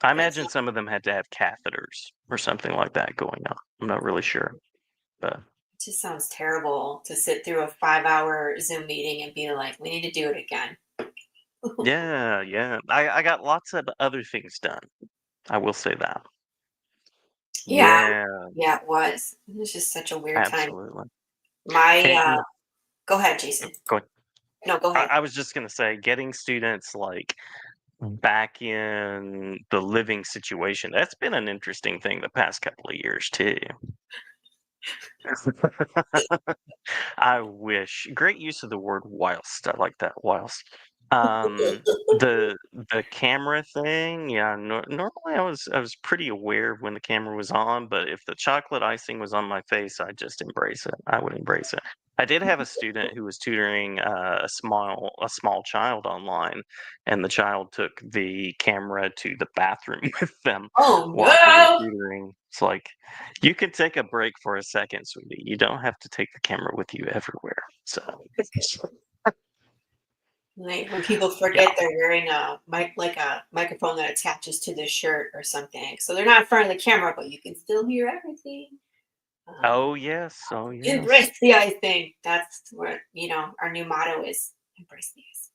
I That's imagine some of them had to have catheters or something like that going on. I'm not really sure, but just sounds terrible to sit through a 5-hour Zoom meeting and be like, we need to do it again. yeah, yeah. I got lots of other things done. I will say that. Yeah, Yeah, yeah, it was. It was just such a weird time. absolutely. My, And go ahead, Jason. go ahead. No, go I, ahead. I was just gonna say, getting students like back in the living situation, that's been an interesting thing the past couple of years too. I wish. Great use of the word whilst. I like that, whilst. The camera thing, yeah, normally I was pretty aware of when the camera was on, but if the chocolate icing was on my face, I'd just embrace it. I would embrace it. I did have a student who was tutoring a small child online, and the child took the camera to the bathroom with them Oh while he was no! tutoring. It's like, you can take a break for a second, sweetie. You don't have to take the camera with you everywhere. So, Like when people yeah. forget they're wearing a mic, like a microphone that attaches to the shirt or something, so they're not in front of the camera, but you can still hear everything. Um, Oh yes, oh yes. Embrace the ice thing. That's what our new motto is. Embrace the ice.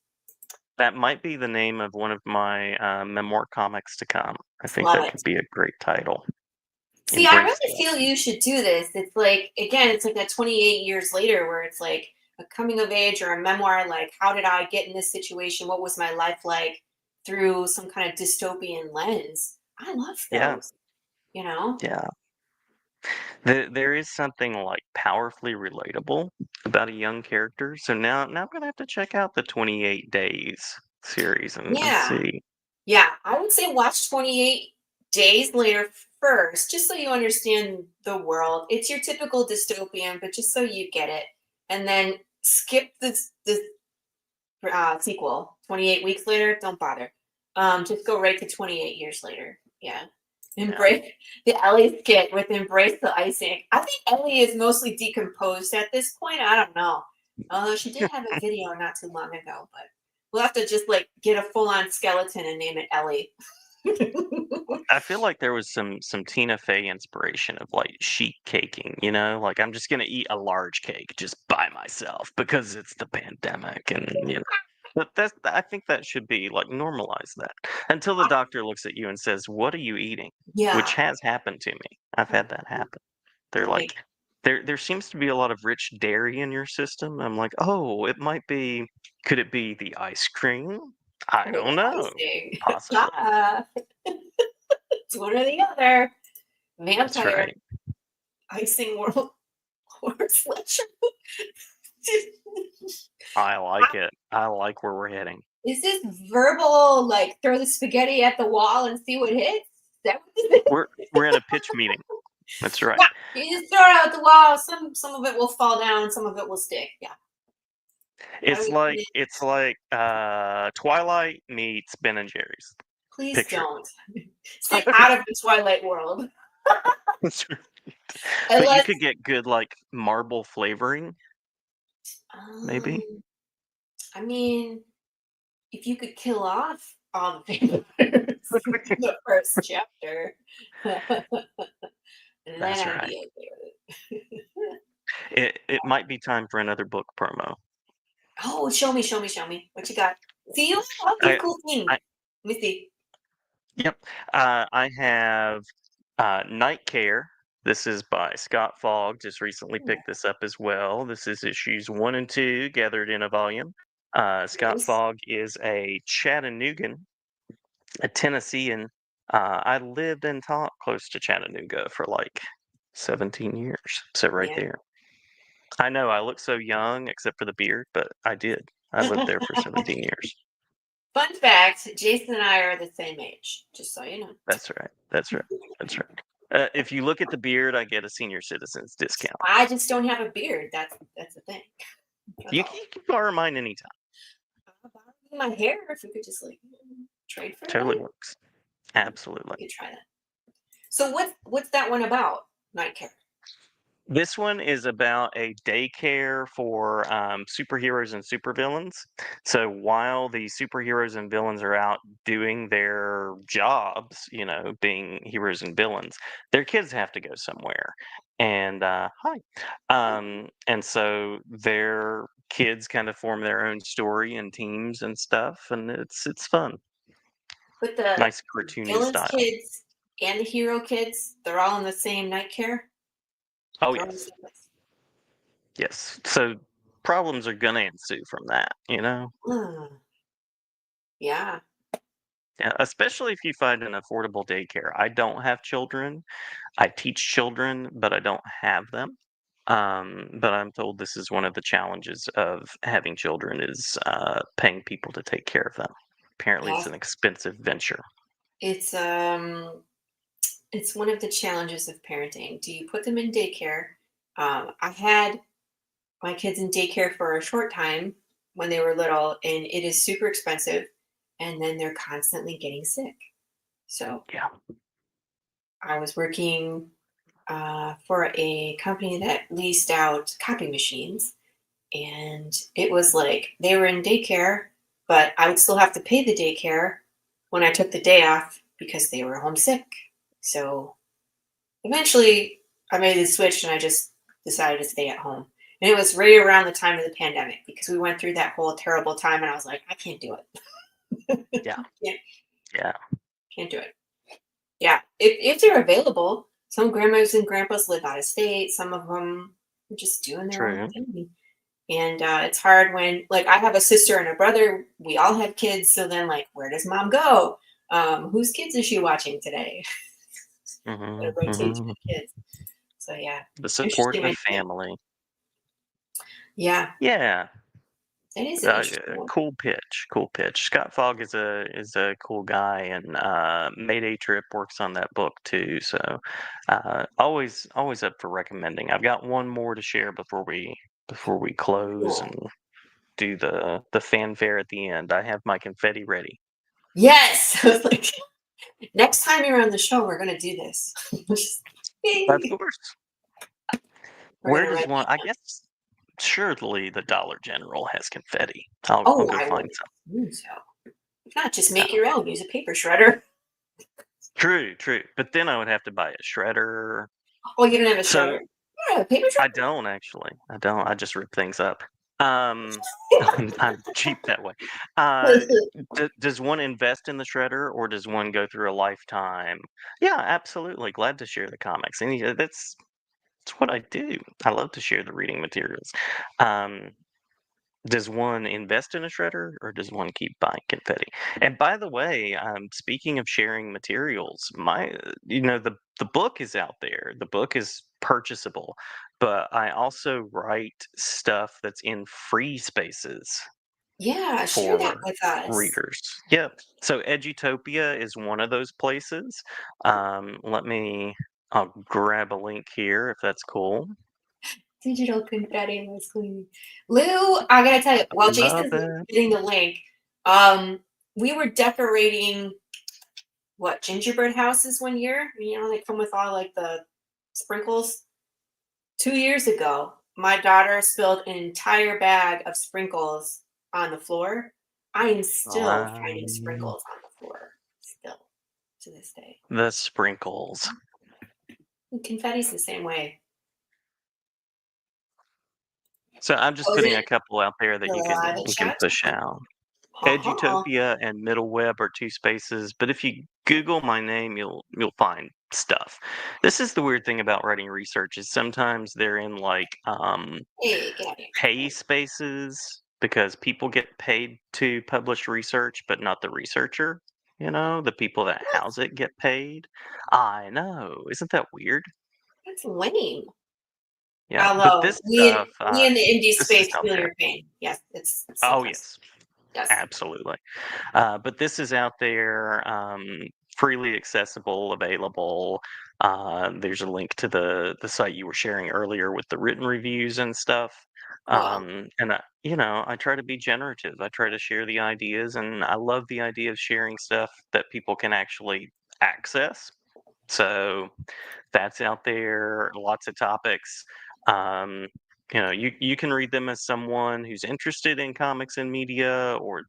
That might be the name of one of my memoir comics to come. I think Love that it. could be a great title. See, I Embrace the really feel icing. you should do this. It's like, again, it's like that 28 years later where it's like a coming of age or a memoir, like, how did I get in this situation? What was my life like through some kind of dystopian lens? I love Yeah, those, you know? yeah. There is something like powerfully relatable about a young character. So now I'm gonna have to check out the 28 Days series and Yeah. see. Yeah. I would say watch 28 Days Later first, just so you understand the world. It's your typical dystopian, but just so you get it. And then skip this sequel, 28 weeks later, don't bother. Just go right to 28 years later. Yeah. Yeah. Embrace the Ellie skit with embrace the icing. I think Ellie is mostly decomposed at this point. I don't know. Although she did have a video not too long ago, but we'll have to just like get a full on skeleton and name it Ellie. I feel like there was some Tina Fey inspiration of like sheet caking, like I'm just gonna eat a large cake just by myself because it's the pandemic and. But I think that should be like normalize that until the doctor looks at you and says, "What are you eating?" Which Yeah. has happened to me. I've had that happen. They're Like, like, there seems to be a lot of rich dairy in your system. I'm like, oh, it might be. Could it be the ice cream? I or don't the know. icing. Possibly. Ah, it's one or the other. That's Vampire right. icing world or slasher. I like it. I like where we're heading. Is this verbal, like throw the spaghetti at the wall and see what hits? Is that what this is? We're in a pitch meeting. That's right. Yeah, you just throw it out the wall. Some of it will fall down, some of it will stick. Yeah. How do It's we like put it? it's like Twilight meets Ben and Jerry's. Please Picture. don't. Stay out of the Twilight world. That's right. But you Unless could get good, like, marble flavoring, um, maybe? I mean, if you could kill off all the vampires in the first chapter, then That's I'd right. be okay with it. It might be time for another book promo. Oh, show me, show me, show me. What you got? See, you have all these I cool things. I Let me see. Yep. I have, Night Care. This is by Scott Fogg, just recently Oh, picked this up as well. This is issues 1 and 2 gathered in a volume. Scott nice. Fogg is a Chattanoogan, a Tennessean. I lived and taught close to Chattanooga for, like, 17 years, so right Yeah. there. I know I look so young except for the beard, but I did. I lived there for 17 years. Fun fact, Jason and I are the same age, just so you know. That's right. That's right. That's right. If you look at the beard, I get a senior citizens discount. I just don't have a beard. That's the thing. That's all. You can borrow mine anytime. My hair, if we could just like trade for Totally that, works. we Absolutely. could try that. So what's that one about? Night care. This one is about a daycare for superheroes and supervillains. So while the superheroes and villains are out doing their jobs, being heroes and villains, their kids have to go somewhere. And hi. And so their kids kind of form their own story and teams and stuff, and it's fun. But the Nice cartoony villains style. kids and the hero kids, they're all in the same night care. Oh They're all in the yes, same place. yes. So problems are gonna ensue from that. Hmm. Yeah. Yeah, especially if you find an affordable daycare. I don't have children. I teach children, but I don't have them. But I'm told this is one of the challenges of having children is paying people to take care of them. Apparently, it's Yes, an expensive venture. it's it's one of the challenges of parenting. Do you put them in daycare? I had my kids in daycare for a short time when they were little, and it is super expensive. And then they're constantly getting sick. So Yeah, I was working for a company that leased out copy machines, and it was like they were in daycare, but I would still have to pay the daycare when I took the day off because they were homesick. So eventually I made the switch and I just decided to stay at home. And it was right around the time of the pandemic because we went through that whole terrible time and I was like, I can't do it. yeah, can't, yeah. can't do it. Yeah. If they're available, some grandmas and grandpas live out of state. Some of them are just doing their own True. thing. And it's hard when, like, I have a sister and a brother. We all have kids. So then, like, where does mom go? Whose kids is she watching today? Gotta rotate through Hmm. the kids. So, yeah, The interesting supportive idea. family. Yeah, Yeah, that is an interesting one. cool pitch. Cool pitch. Scott Fogg is a cool guy, and Mayday Trip works on that book too. So always up for recommending. I've got one more to share before we close Cool. and do the fanfare at the end. I have my confetti ready. Yes. I was like, next time you're on the show, we're going to do this. Of Yay. course. We're going Where to does write one? that I down. guess surely the Dollar General has confetti. I'll Oh, go I would find some. assume so. If not, just make Yeah. your own. Use a paper shredder. True, true. But then I would have to buy a shredder. Oh, you don't have a shredder? So You don't have a paper I shredder? don't actually. I don't. I just rip things up. Um, I'm cheap that way. Uh, does one invest in the shredder, or does one go through a lifetime? Yeah, absolutely. Glad to share the comics, and yeah, that's what I do. I love to share the reading materials. Um, does one invest in a shredder, or does one keep buying confetti? And by the way, speaking of sharing materials, the book is out there. The book is purchasable, but I also write stuff that's in free spaces Yeah, share that for with us. readers. Yep. So Edutopia is one of those places. I'll grab a link here if that's cool. Digital confetti was clean. Lou, I gotta tell you, while Love Jason's it. getting the link, um, we were decorating what gingerbread houses one year. You know, they come with all like the sprinkles. 2 years ago, my daughter spilled an entire bag of sprinkles on the floor. I am still Wow. finding sprinkles on the floor, still to this day. The sprinkles. And confetti's the same way. So I'm just Oh, is putting a it couple out there that live you can chat? push out. Ha ha. Edutopia and Middle Web are two spaces, but if you Google my name, you'll find stuff. This is the weird thing about writing research is sometimes they're in like Hey, get out of here. pay spaces because people get paid to publish research, but not the researcher. The people that What? house it get paid. I know, isn't that weird? That's lame. Yeah, but Although this stuff, we in the indie this is space out feel there. your pain. Yes, it's so Oh frustrating. yes, Yes. absolutely. But this is out there, freely accessible, available. There's a link to the site you were sharing earlier with the written reviews and stuff. Cool. And I try to be generative. I try to share the ideas, and I love the idea of sharing stuff that people can actually access. So that's out there. Lots of topics. Um, you can read them as someone who's interested in comics and media, or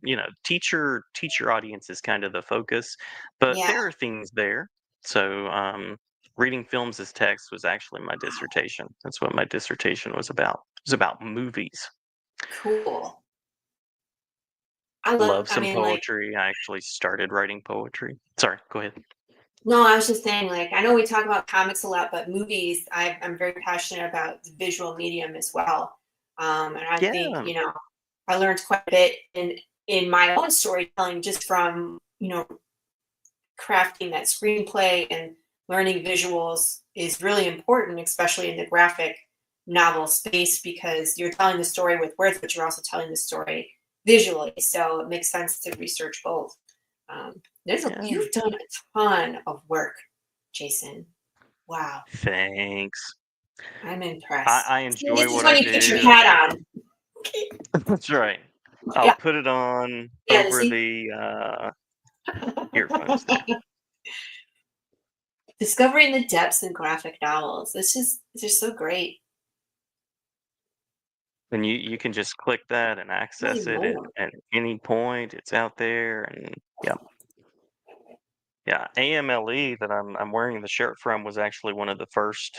teach your audience is kind of the focus. But Yeah. there are things there. So reading films as text was actually my dissertation. That's what my dissertation was about. It was about movies. Cool. Love I some mean, like, poetry. I actually started writing poetry. Sorry, go ahead. no, I was just saying, like, I know we talk about comics a lot, but movies, I'm very passionate about the visual medium as well. And I think, Yeah, I learned quite a bit in my own storytelling just from, crafting that screenplay and learning visuals is really important, especially in the graphic, novel space because you're telling the story with words, but you're also telling the story visually. So it makes sense to research both. Yeah. You've done a ton of work, Jason. Wow, Thanks. I'm I, impressed. I See, enjoy this is what when I you put your do. hat on. That's right. I'll Yeah, put it on yeah. over See, the earphones there. discovering the depths in graphic novels. They're so great. And you can just click that and Really access it more. at any point. It's out there, and yeah, yeah. AMLE that I'm wearing the shirt from was actually one of the first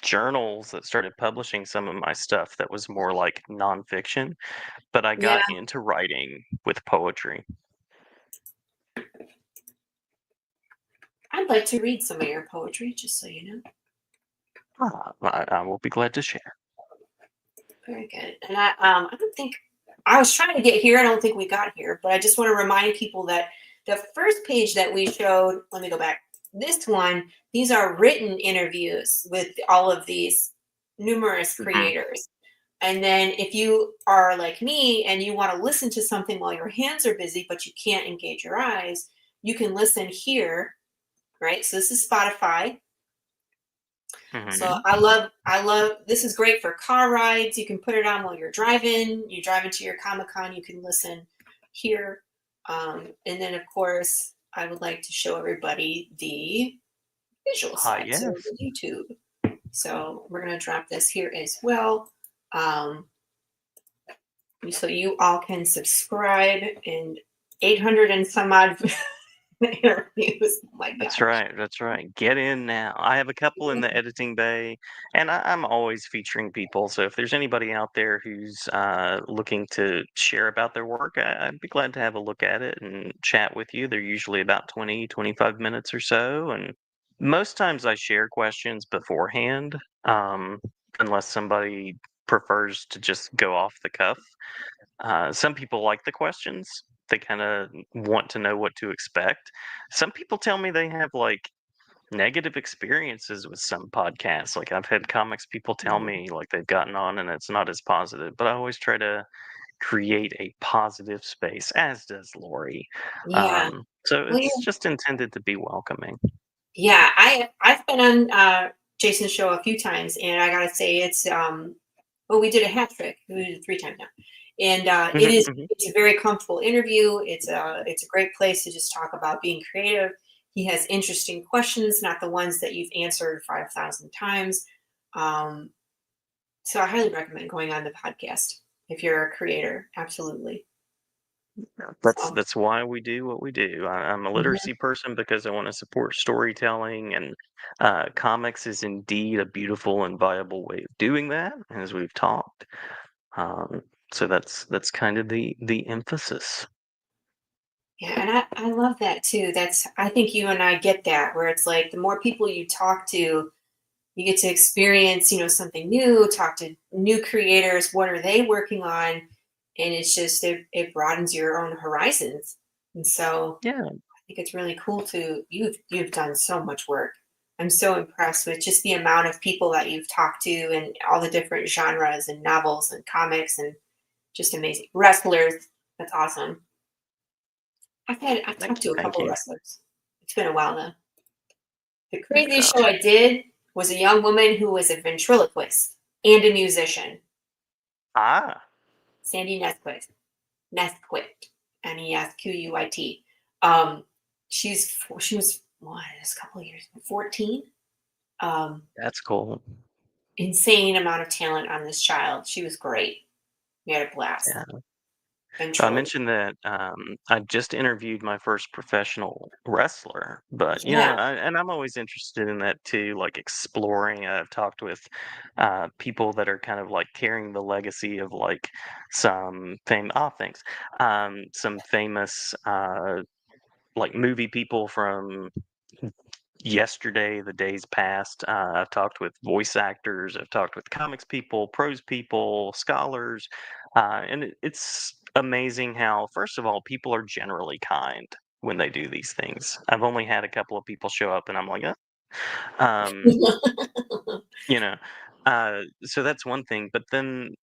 journals that started publishing some of my stuff that was more like nonfiction. But I Yeah, got into writing with poetry. I'd like to read some of your poetry, just so you know. I will be glad to share. Very good. And I don't think I was trying to get here. I don't think we got here, but I just want to remind people that the first page that we showed, let me go back. This one, these are written interviews with all of these numerous Mhm. creators. And then if you are like me and you want to listen to something while your hands are busy, but you can't engage your eyes, you can listen here, right? So this is Spotify. So Mhm. I love this is great for car rides. You can put it on while you're driving. You drive into your Comic-Con, you can listen here. And then of course, I would like to show everybody the visual Ah, side, so yes. the YouTube. So we're gonna drop this here as well. So you all can subscribe and 800 and some odd interviews. Oh my That's gosh. right. That's right. Get in now. I have a couple in the editing bay, and I'm always featuring people. So if there's anybody out there who's looking to share about their work, I'd be glad to have a look at it and chat with you. They're usually about 20, 25 minutes or so. And most times I share questions beforehand, um, unless somebody prefers to just go off the cuff. Some people like the questions. They kind of want to know what to expect. Some people tell me they have like negative experiences with some podcasts. Like I've had comics people tell Mhm. me like they've gotten on and it's not as positive, but I always try to create a positive space, as does Laurie. Yeah. So Well, it's just intended to be welcoming. yeah, I've been on Jason's show a few times, and I gotta say it's well, we did a hat trick. We did it 3 times now, and Mhm, mhm. it's a very comfortable interview. It's a great place to just talk about being creative. He has interesting questions, not the ones that you've answered 5,000 times. Um, so I highly recommend going on the podcast if you're a creator. Absolutely. That's So, that's why we do what we do. I'm a mhm. literacy person because I want to support storytelling, and comics is indeed a beautiful and viable way of doing that, as we've talked. Um, so that's kind of the emphasis. Yeah, and I love that too. I think you and I get that where it's like the more people you talk to, you get to experience, something new, talk to new creators, what are they working on? And it's just it broadens your own horizons. And so Yeah, I think it's really cool you've done so much work. I'm so impressed with just the amount of people that you've talked to and all the different genres and novels and comics and just amazing. Wrestlers, that's awesome. I've thank talked you, to a thank couple you. wrestlers. It's been a while now. The Yeah. craziest show I did was a young woman who was a ventriloquist and a musician, Ah, Sandy Nesquit, Nesquit. Um, she was what, a couple of years, 14. Um, that's cool. insane amount of talent on this child. She was great. We had a blast. Yeah. So I Ventriloquist. mentioned that I just interviewed my first professional wrestler, but Yeah. and I'm always interested in that too, like exploring. I've talked with people that are kind of like carrying the legacy of like some famous like movie people from yesterday, the days past. I've talked with voice actors, I've talked with comics people, prose people, scholars, and it's amazing how, first of all, people are generally kind when they do these things. I've only had a couple of people show up, and I'm like, um, you know. So that's one thing, but then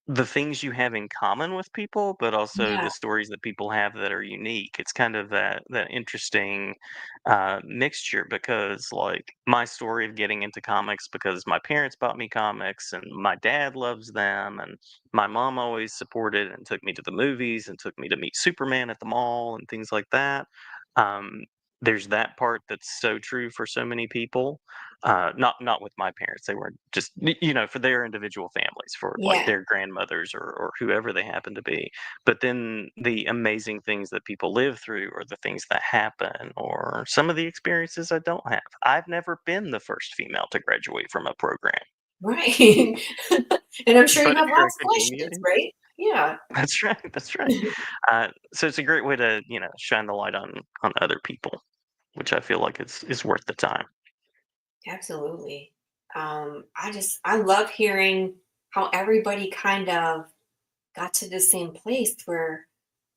the things you have in common with people, but also Yeah. the stories that people have that are unique. It's kind of that interesting mixture because, like, my story of getting into comics because my parents bought me comics and my dad loves them, and my mom always supported and took me to the movies and took me to meet Superman at the mall and things like that. Um, there's that part that's so true for so many people, not with my parents. They were just for their individual families, for like Yeah. their grandmothers or whoever they happen to be. But then the amazing things that people live through, or the things that happen, or some of the experiences I don't have. I've never been the first female to graduate from a program, Right. And I'm sure you but have here lots of academia questions, is. right? Yeah. That's right. That's right. So it's a great way to shine the light on other people, which I feel like is worth the time. Absolutely. I love hearing how everybody kind of got to the same place where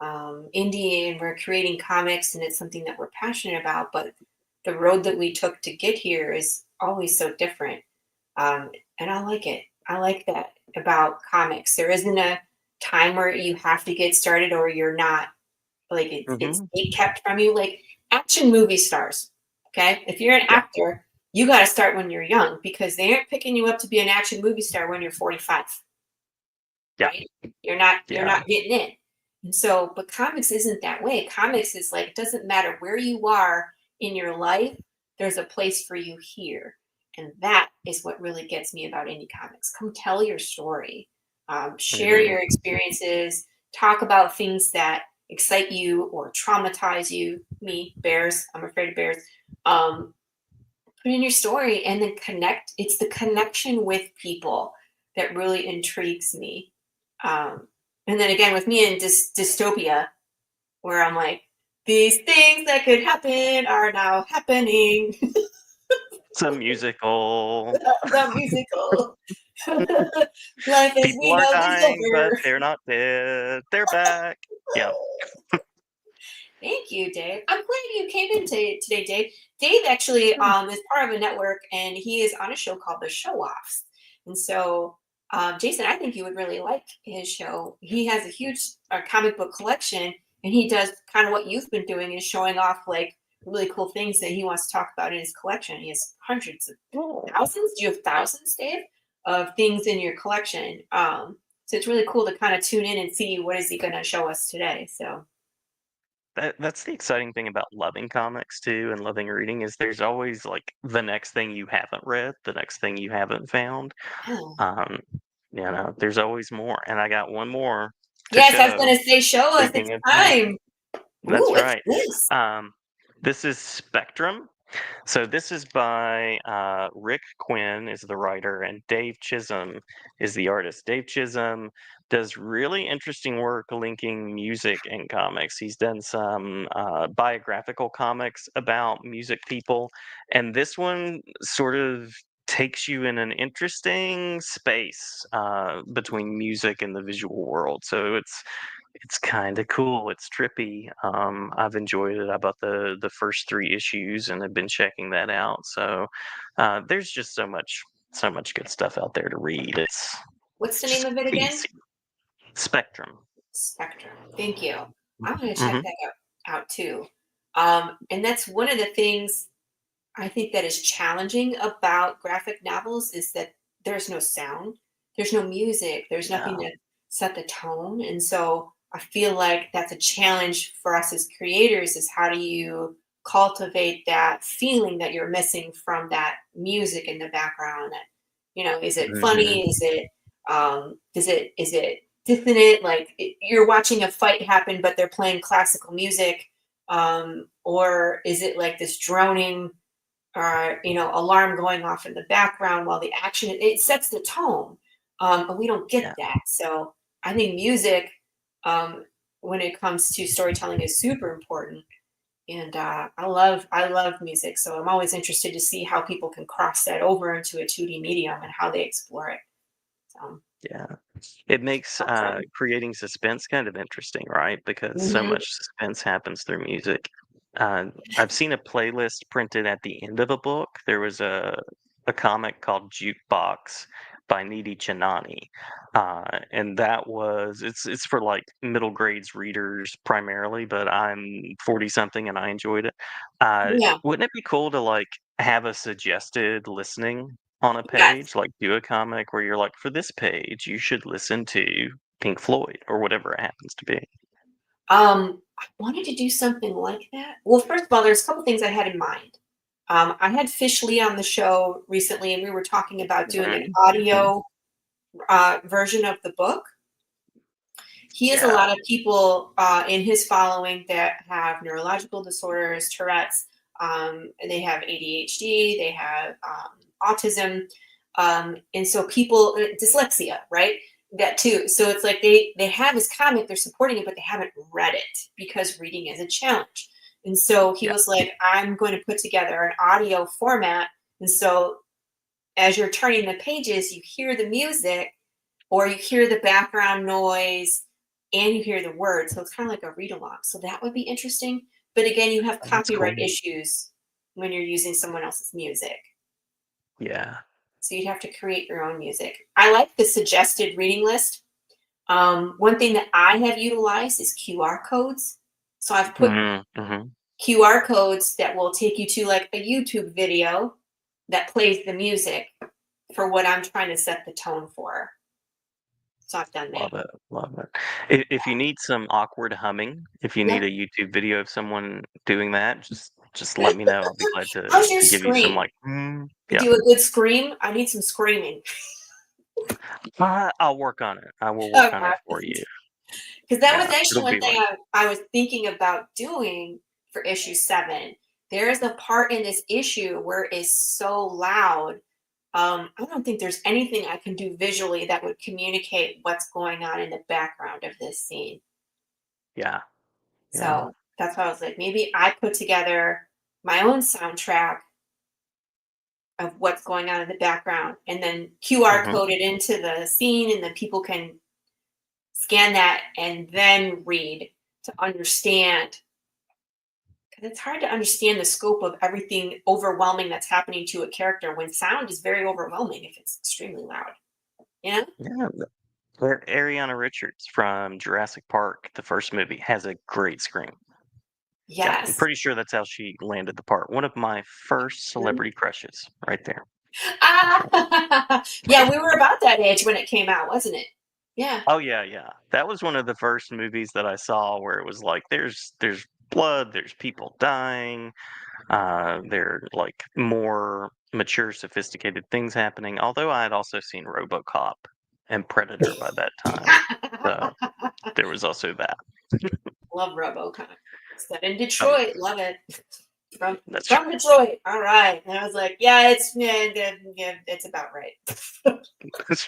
indie and we're creating comics and it's something that we're passionate about, but the road that we took to get here is always so different. Um, and I like it. I like that about comics. There isn't a time where you have to get started or you're not. Like it's Hmm. kept from you. Like action movie stars. Okay, if you're an Yeah. actor, you got to start when you're young because they aren't picking you up to be an action movie star when you're 45, Yeah. right? You're not Yeah. getting in. And so, but comics isn't that way. Comics is like it doesn't matter where you are in your life, there's a place for you here. And that is what really gets me about indie comics. Come tell your story, share Hmm. your experiences, talk about things that excite you or traumatize you. Me, bears, I'm afraid of bears. Um, put in your story and then connect. It's the connection with people that really intrigues me. Um, and then again, with me in dystopia, where I'm like, these things that could happen are now happening. It's a musical. The musical. Life as People we are know is dying, but over. they're not dead. They're back. Yeah. Thank you, Dave. I'm glad you came in today, Dave. Dave actually Hmm. is part of a network, and he is on a show called The Show Offs. And so, Jason, I think you would really like his show. He has a huge comic book collection, and he does kind of what you've been doing is showing off like really cool things that he wants to talk about in his collection. He has hundreds of Oh, thousands. Do you have thousands, Dave, of things in your collection? So it's really cool to kind of tune in and see what is he going to show us today. So. that's the exciting thing about loving comics too, and loving reading, is there's always like the next thing you haven't read, the next thing you haven't found. Yeah. Um, there's always more, and I got one more to Yes, I was show. gonna say, show us. Speaking It's of time, time. Ooh, that's what's right. this? Um, this is Spectrum. So this is by Rick Quinn is the writer, and Dave Chisholm is the artist. Dave Chisholm does really interesting work linking music and comics. He's done some biographical comics about music people, and this one sort of takes you in an interesting space between music and the visual world. So it's kind of cool. It's trippy. I've enjoyed it. I bought the first three issues and have been checking that out. So there's just so much good stuff out there to read. It's What's the name just of it again? crazy. Spectrum. Spectrum. Thank you. I'm gonna check Hmm. that out too. And that's one of the things I think that is challenging about graphic novels is that there's no sound, there's no music, there's nothing Yeah. to set the tone. And so I feel like that's a challenge for us as creators is how do you cultivate that feeling that you're missing from that music in the background? That, is it Hmm. funny? Is it dissonant? Like you're watching a fight happen, but they're playing classical music. Or is it like this droning alarm going off in the background while the action it sets the tone, but we don't get Yeah. that. So I think music, um, when it comes to storytelling, is super important. And I love music, so I'm always interested to see how people can cross that over into a 2D medium and how they explore it. So Yeah. It makes awesome. creating suspense kind of interesting, right? Because so Hmm. much suspense happens through music. I've seen a playlist printed at the end of a book. There was a comic called Jukebox by Needy Chinani. And that was it's for like middle grades readers primarily, but I'm 40 something and I enjoyed it. Yeah. Wouldn't it be cool to like have a suggested listening on a Yes. page, like do a comic where you're like, for this page, you should listen to Pink Floyd or whatever it happens to be. I wanted to do something like that. Well, first of all, there's a couple things I had in mind. I had Fish Lee on the show recently, and we were talking about doing an Mhm, mhm. audio version of the book. He has a Yeah, lot of people in his following that have neurological disorders, Tourette's, and they have ADHD, they have autism, and so people dyslexia, right? That too. So it's like they have his comic, they're supporting it, but they haven't read it because reading is a challenge. And so he yeah, was like, I'm going to put together an audio format, and so as you're turning the pages, you hear the music or you hear the background noise and you hear the words. So it's kind of like a read along. So that would be interesting. But again, you have that's copyright cool. issues when you're using someone else's music. Yeah. So you'd have to create your own music. I like the suggested reading list. One thing that I have utilized is QR codes. So I've put Mhm, mhm. QR codes that will take you to like a YouTube video that plays the music for what I'm trying to set the tone for. So I've done that. Love it, love it. If you need some awkward humming, if you Yeah. need a YouTube video of someone doing that, just let me know. I'll be glad How's your to give you some scream? like, You yeah. do a good scream? I need some screaming. I'll work on it. I will work on Okay. it for you. Because that was Yeah, actually it'll one be thing like, I was thinking about doing for issue 7. There is a part in this issue where it's so loud. I don't think there's anything I can do visually that would communicate what's going on in the background of this scene. yeah, yeah. So that's why I was like, maybe I put together my own soundtrack of what's going on in the background and then QR Hmm. code it into the scene and then people can scan that and then read to understand. Because it's hard to understand the scope of everything overwhelming that's happening to a character when sound is very overwhelming if it's extremely loud. You know? Yeah. Ariana Richards from Jurassic Park, the first movie, has a great scream. Yeah, I'm Yes. pretty sure that's how she landed the part. One of my first Mhm. celebrity crushes, right there. That's right. Ah, yeah, we were about that age when it came out, wasn't it? Yeah. Oh yeah, yeah. That was one of the first movies that I saw where it was like there's blood, there's people dying, there are like more mature, sophisticated things happening. Although I had also seen RoboCop and Predator by that time, so there was also that. Love RoboCop. Set in Oh yeah, Detroit. Love it. From that's from Detroit. All right. And I was like, yeah, it's about right.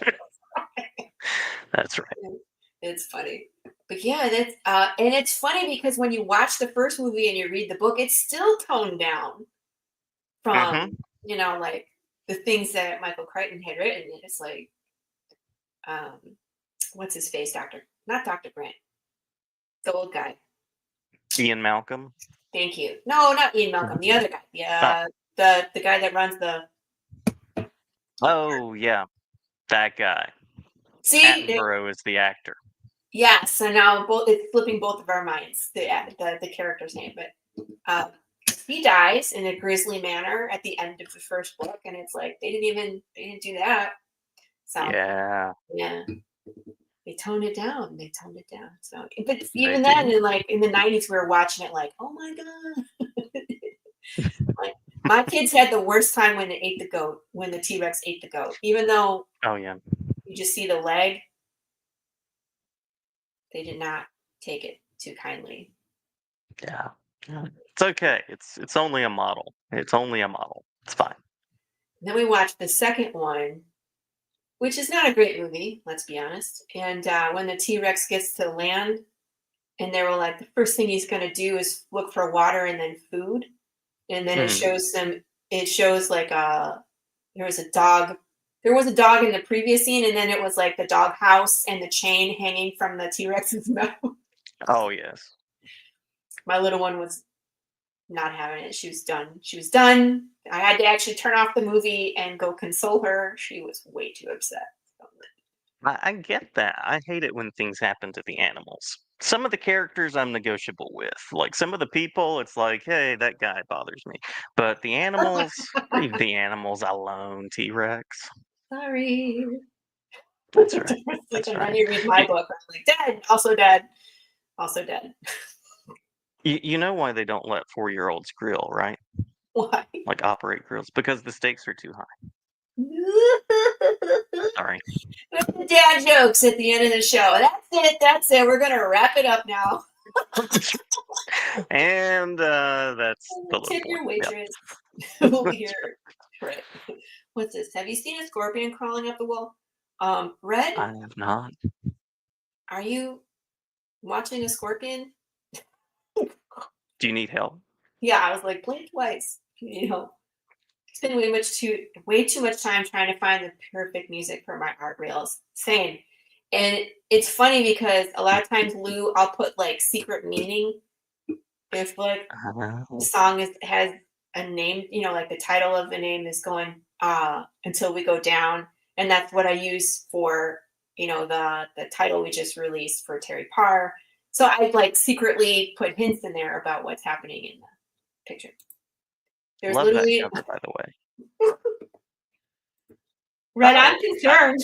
right. That's right. It's funny. But yeah, that's and it's funny because when you watch the first movie and you read the book, it's still toned down Hmm. from, like the things that Michael Crichton had written. It's like, um, what's his face, Doctor? Not Dr. Grant, the old guy. Ian Malcolm. Thank you. No, not Ian Malcolm, the other guy. Oh, Yeah, the guy that runs the. oh yeah, that guy. See, Attenborough is the actor. yeah. So now both it's flipping both of our minds. The character's name, but he dies in a grisly manner at the end of the first book, and it's like they didn't do that. So Yeah, yeah, they toned it down. They toned it down. So, but they even then, did. in the '90s, we were watching it like, oh my god. Like my kids had the worst time when they ate the goat, when the T-Rex ate the goat. Even though Oh yeah, you just see the leg, they did not take it too kindly. yeah, yeah. It's okay. It's only a model. It's only a model. It's fine. And then we watched the second one, which is not a great movie, let's be honest. And when the T-Rex gets to land, and they were like, the first thing he's going to do is look for water and then food. And then it Mm. shows them. It shows like there was a dog. There was a dog in the previous scene, and then it was like the dog house and the chain hanging from the T-Rex's mouth. Oh yes. My little one was not having it. She was done. She was done. I had to actually turn off the movie and go console her. She was way too upset. I get that. I hate it when things happen to the animals. Some of the characters I'm negotiable with. Like some of the people, it's like, hey, that guy bothers me. But the animals, leave the animals alone, T Rex. Sorry. That's right. Like, That's and then right. you read my book. I'm like, dead, also dead, also dead. You know why they don't let 4-year-olds grill, right? Why? Like operate grills? Because the stakes are too high. Sorry. The dad jokes at the end of the show. That's it. That's it. We're gonna wrap it up now. And that's the low Tip point. your Yep. waitress. Here. Right. What's this? Have you seen a scorpion crawling up the wall? Red, I have not. are you watching a scorpion? Do you need help? Yeah, I was like, blink twice. You know, spend way too much time trying to find the perfect music for my art reels. Same. And it's funny because a lot of times Lou, I'll put like secret meaning if like the song has a name, like the title of the name is going until we go down. And that's what I use for, the title we just released for Terry Parr. So I like secretly put hints in there about what's happening in the picture. There's Love that literally cover, by the way. Red, I'm Oh, concerned.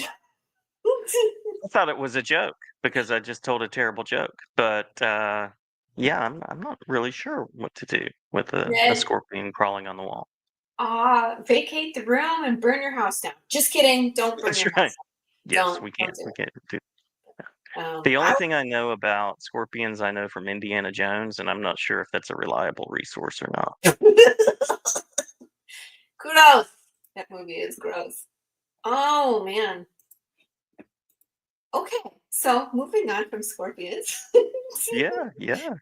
I thought it was a joke because I just told a terrible joke. But yeah, I'm not really sure what to do with a Red, scorpion crawling on the wall. vacate the room and burn your house down. Just kidding. Don't burn That's your right. house Yes, down. Don't do we can't do. it. The only thing I know about scorpions I know from Indiana Jones, and I'm not sure if that's a reliable resource or not. Gross. That movie is gross. Oh man. Okay, so moving on from scorpions. Yeah, yeah.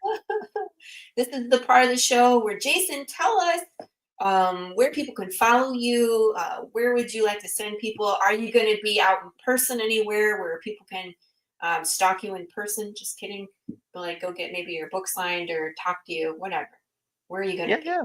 This is the part of the show where Jason, tell us where people can follow you. Where would you like to send people? Are you going to be out in person anywhere where people can stalk you in person? Just kidding. But like, go get maybe your book signed or talk to you, whatever. Where are you going to Yeah, be? yeah.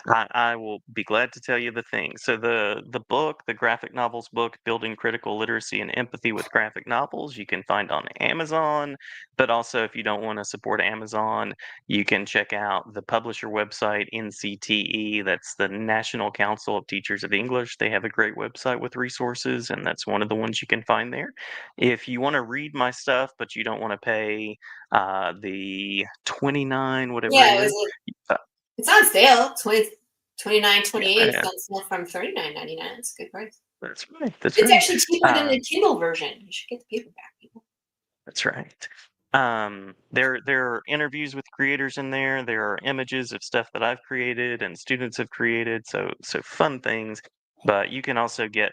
I will be glad to tell you the thing. So the book, the graphic novels book, Building Critical Literacy and Empathy with Graphic Novels, you can find on Amazon. But also, if you don't want to support Amazon, you can check out the publisher website, NCTE. That's the National Council of Teachers of English. They have a great website with resources, and that's one of the ones you can find there. If you want to read my stuff, but you don't want to pay the 29 whatever it Yeah, is. it's on sale. 29, 28. It's Yeah, on sale from $39.99. It's a good price. that's right. That's It's right. actually cheaper than the Kindle version. You should get the paperback, people. That's right. There are interviews with creators in there. There are images of stuff that I've created and students have created. So fun things. But you can also get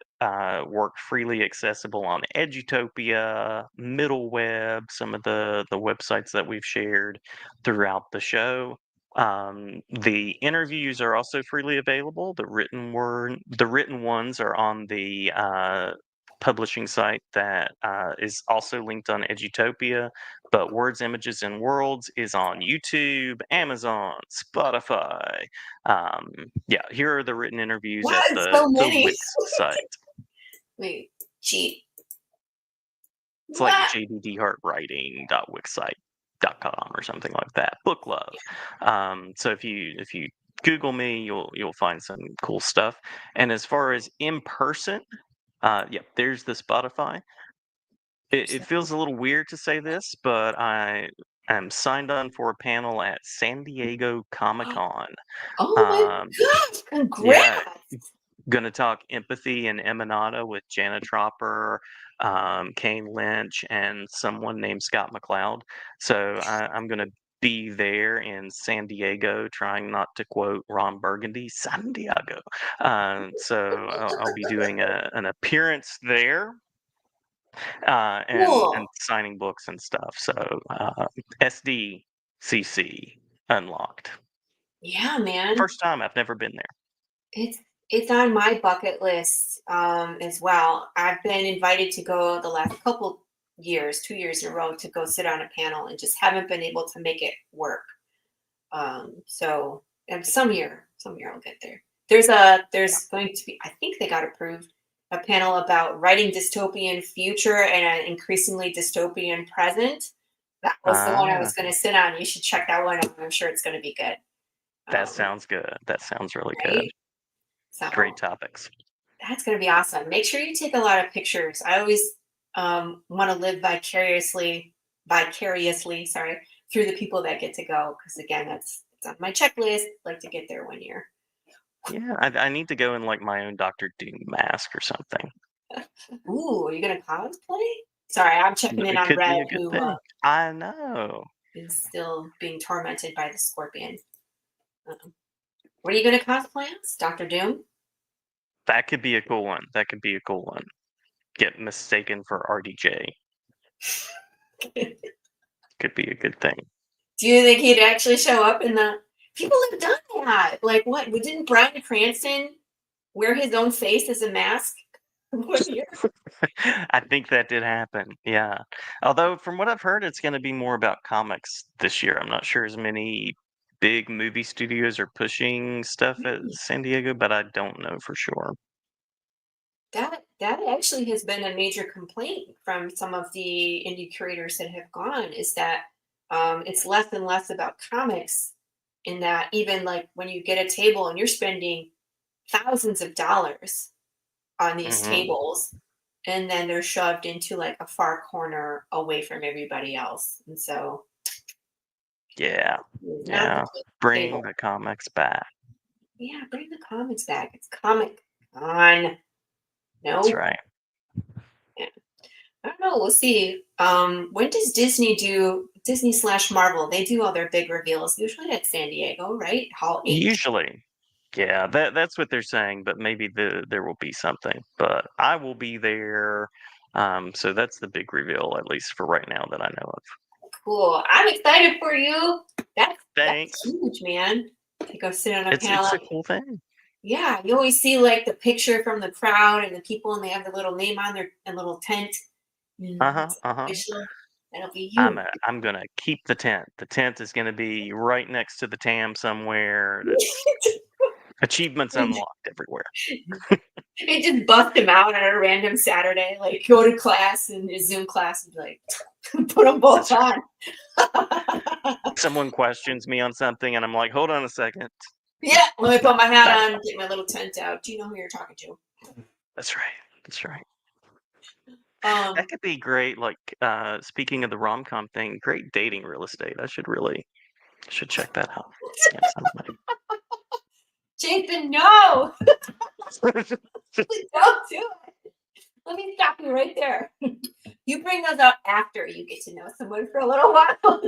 work freely accessible on Edutopia, Middle Web, some of the websites that we've shared throughout the show. The interviews are also freely available. The written ones are on the publishing site that is also linked on Edutopia, but Words, Images, and Worlds is on YouTube, Amazon, Spotify. Yeah, here are the written interviews Wow, at it's so the many. Wix site. Wait, cheat. It's like What? jddehartwriting.wixsite.com or something like that. Book love. So if you Google me, you'll find some cool stuff. And as far as in person, yeah, there's the Spotify. It feels a little weird to say this, but I am signed on for a panel at San Diego Comic Con. Oh my Um, gosh, yeah, congrats. gonna talk empathy and Emanata with Jana Tropper, Kane Lynch, and someone named Scott McLeod. So I'm gonna be there in San Diego, trying not to quote Ron Burgundy, San Diego. So I'll be doing an appearance there and Cool. signing books and stuff. So SDCC unlocked. Yeah, man. First time I've never been there. It's on my bucket list as well. I've been invited to go the last couple years, 2 years in a row, to go sit on a panel and just haven't been able to make it work. So some year I'll get there. There's going to be, I think they got approved, a panel about writing dystopian future and an increasingly dystopian present. That was the one I was going to sit on. You should check that one out. I'm sure it's going to be good. That sounds good. That sounds really good. Right? So Great topics. that's going to be awesome. Make sure you take a lot of pictures. I always want to live vicariously, sorry, through the people that get to go. Because again, it's on my checklist. I'd like to get there one year. Yeah, I need to go in like my own Doctor Doom mask or something. Ooh, are you gonna cosplay? Sorry, I'm checking in It on could be Red, a good who thing. I know. is still being tormented by the scorpion. What are you gonna cosplay as? Doctor Doom? That could be a cool one. That could be a cool one. Get mistaken for RDJ. Could be a good thing. Do you think he'd actually show up in the? People have done that. Like what? Didn't Bryan Cranston wear his own face as a mask? What year? I think that did happen. Yeah. Although from what I've heard, it's going to be more about comics this year. I'm not sure as many big movie studios are pushing stuff at San Diego, but I don't know for sure. That actually has been a major complaint from some of the indie curators that have gone, is that it's less and less about comics, in that even like when you get a table and you're spending thousands of dollars on these tables, and then they're shoved into like a far corner away from everybody else. And so Yeah. not Yeah. the Bring table. the comics back. Yeah, bring the comics back. It's Comic Con. No. That's right. Yeah. I don't know. We'll see. When does Disney/Marvel? They do all their big reveals usually at San Diego, right? Hall H. Usually. Yeah, that's what they're saying, but maybe there will be something. But I will be there. So that's the big reveal, at least for right now, that I know of. Cool. I'm excited for you. That's Thanks. huge, man. To go sit on a It's panel. a cool thing. Yeah, you always see like the picture from the crowd and the people, and they have the little name on their little tent. It's official. That'll be you. I'm gonna keep the tent. The tent is gonna be right next to the TAM somewhere. Achievements unlocked everywhere. They just bust him out on a random Saturday, like go to class and his Zoom class, and like put them both on. Someone questions me on something, and I'm like, "Hold on a second." Yeah, let me put my hat on, get my little tent out. Do you know who you're talking to? That's right. That's right. That could be great. Like, speaking of the rom-com thing, great dating real estate. I should check that out. Jason, no! Please don't do it. Let me stop you right there. You bring those out after you get to know someone for a little while.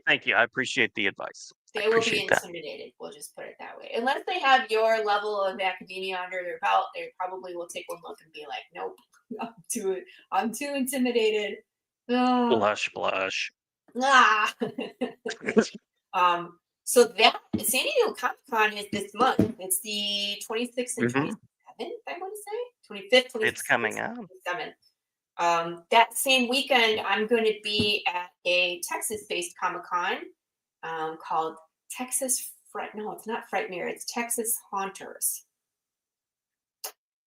Thank you. I appreciate the advice. They will be intimidated. We'll just put it that way. Unless they have your level of academia under their belt, they probably will take one look and be like, "Nope, I'm too intimidated." Blush. Ah. So that San Diego Comic Con is this month. It's the 26th and 27th, I want to say. 25th, 26th. It's coming out. 27th. That same weekend, I'm going to be at a Texas-based Comic Con called Texas No, it's not Frightmare. It's Texas Haunters,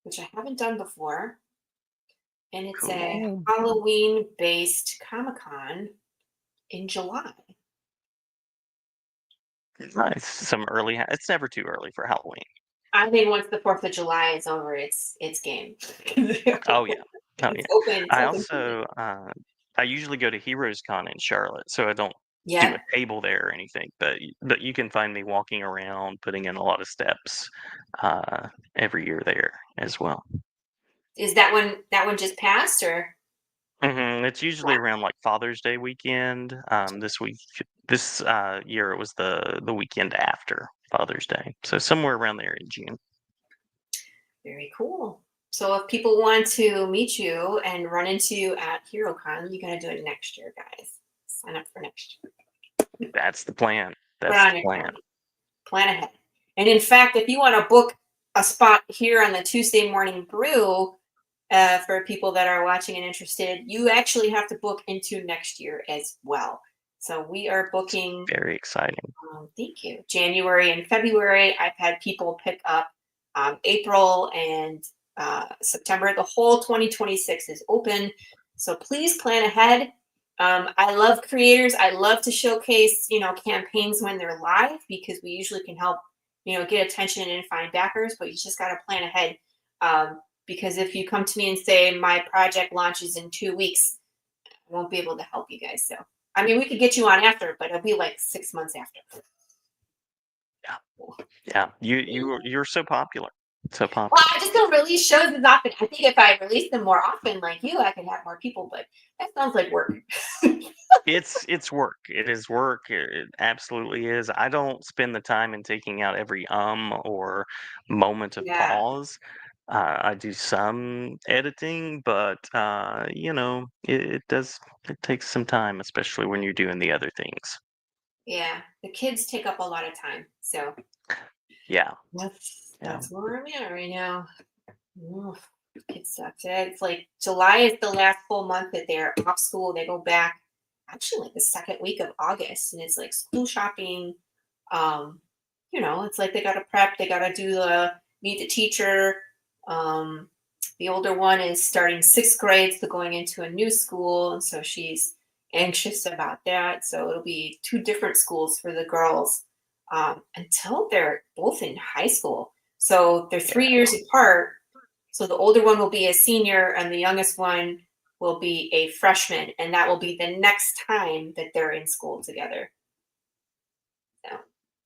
which I haven't done before. And it's a Halloween-based Comic Con in July. Nice. Some early. It's never too early for Halloween. I think once the 4th of July is over, it's game. Oh yeah. It's open. I also I usually go to Heroes Con in Charlotte, so I don't do a table there or anything. But you can find me walking around, putting in a lot of steps every year there as well. Is that one just passed, or? It's usually around like Father's Day weekend. This year it was the weekend after Father's Day, so somewhere around there in June. Very cool. So if people want to meet you and run into you at HeroCon, you got to do it next year, guys. Sign up for next year. That's the plan. That's the plan. Plan ahead. And in fact, if you want to book a spot here on the Tuesday Morning Brew, for people that are watching and interested, you actually have to book into next year as well. So we are booking. Very exciting. Thank you. January and February, I've had people pick up. April and September. The whole 2026 is open. So please plan ahead. I love creators. I love to showcase, campaigns when they're live because we usually can help, get attention and find backers, but you just got to plan ahead. Because if you come to me and say my project launches in 2 weeks, I won't be able to help you guys. So, I mean, we could get you on after, but it'll be like 6 months after. Yeah. You're so popular. So Well, popular. I just don't release shows as often. I think if I release them more often, like you, I could have more people. But that sounds like work. It's work. It is work. It absolutely is. I don't spend the time in taking out every or moment of Yeah, pause. I do some editing, but it takes some time, especially when you're doing the other things. yeah. The kids take up a lot of time, so Yeah. that's Yeah. that's where I'm at right now. Oof, it sucks. It's like July is the last full month that they're off school. They go back actually like the second week of August, and it's like school shopping. Um, it's like they got to prep. They got to do the meet the teacher. Um, the older one is starting 6th grade, so going into a new school, and so she's anxious about that. So it'll be 2 different schools for the girls until they're both in high school. So they're 3 years apart. So the older one will be a senior, and the youngest one will be a freshman, and that will be the next time that they're in school together. So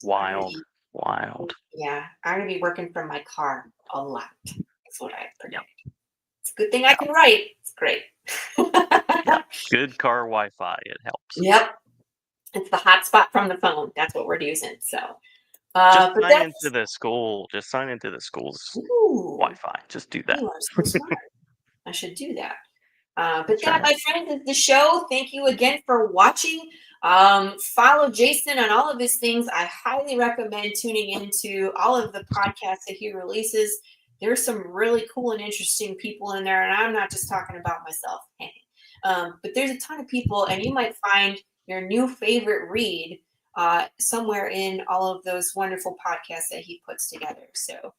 Wild. Wild. yeah, I'm gonna be working from my car a lot. That's what I predict. Yep. It's a good thing I can write. It's great. Yeah. Good car Wi-Fi. It helps. Yep. It's the hotspot from the phone. That's what we're using. So, Just but sign into the school. Just sign into the school's ooh, Wi-Fi. Just do that. you are so smart. I should do that. But That's that, right. my friends, is the show. Thank you again for watching. Follow Jason on all of his things. I highly recommend tuning into all of the podcasts that he releases. There's some really cool and interesting people in there, and I'm not just talking about myself. But there's a ton of people, and you might find your new favorite read somewhere in all of those wonderful podcasts that he puts together. So,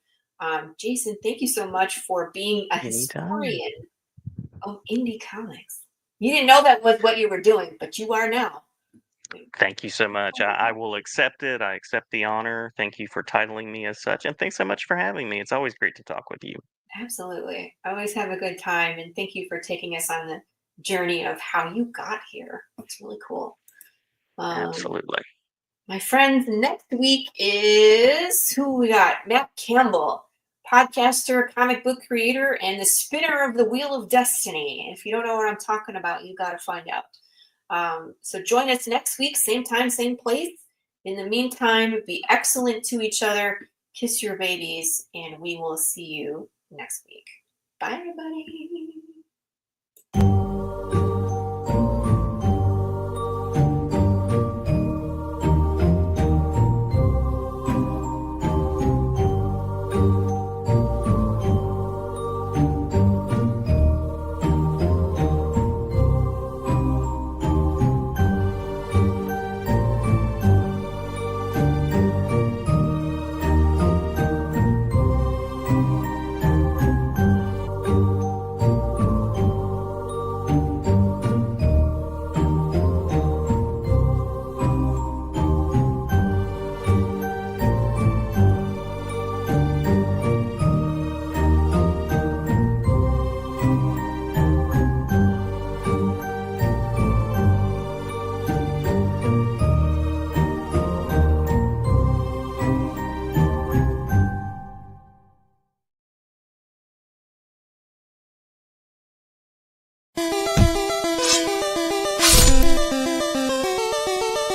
Jason, thank you so much for being a Anytime. historian of indie comics. You didn't know that was what you were doing, but you are now. Thank you so much. I will accept it. I accept the honor. Thank you for titling me as such. And thanks so much for having me. It's always great to talk with you. Absolutely. I always have a good time. And thank you for taking us on the journey of how you got here. It's really cool. Absolutely. My friends, next week is who we got? Matt Campbell, podcaster, comic book creator, and the spinner of the Wheel of Destiny. If you don't know what I'm talking about, you got to find out. So join us next week, same time, same place. In the meantime, be excellent to each other, kiss your babies, and we will see you next week. Bye, everybody.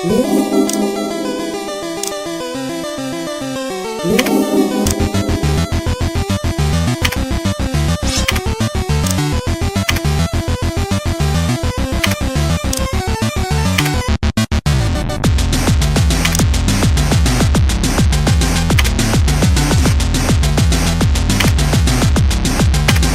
Ooh.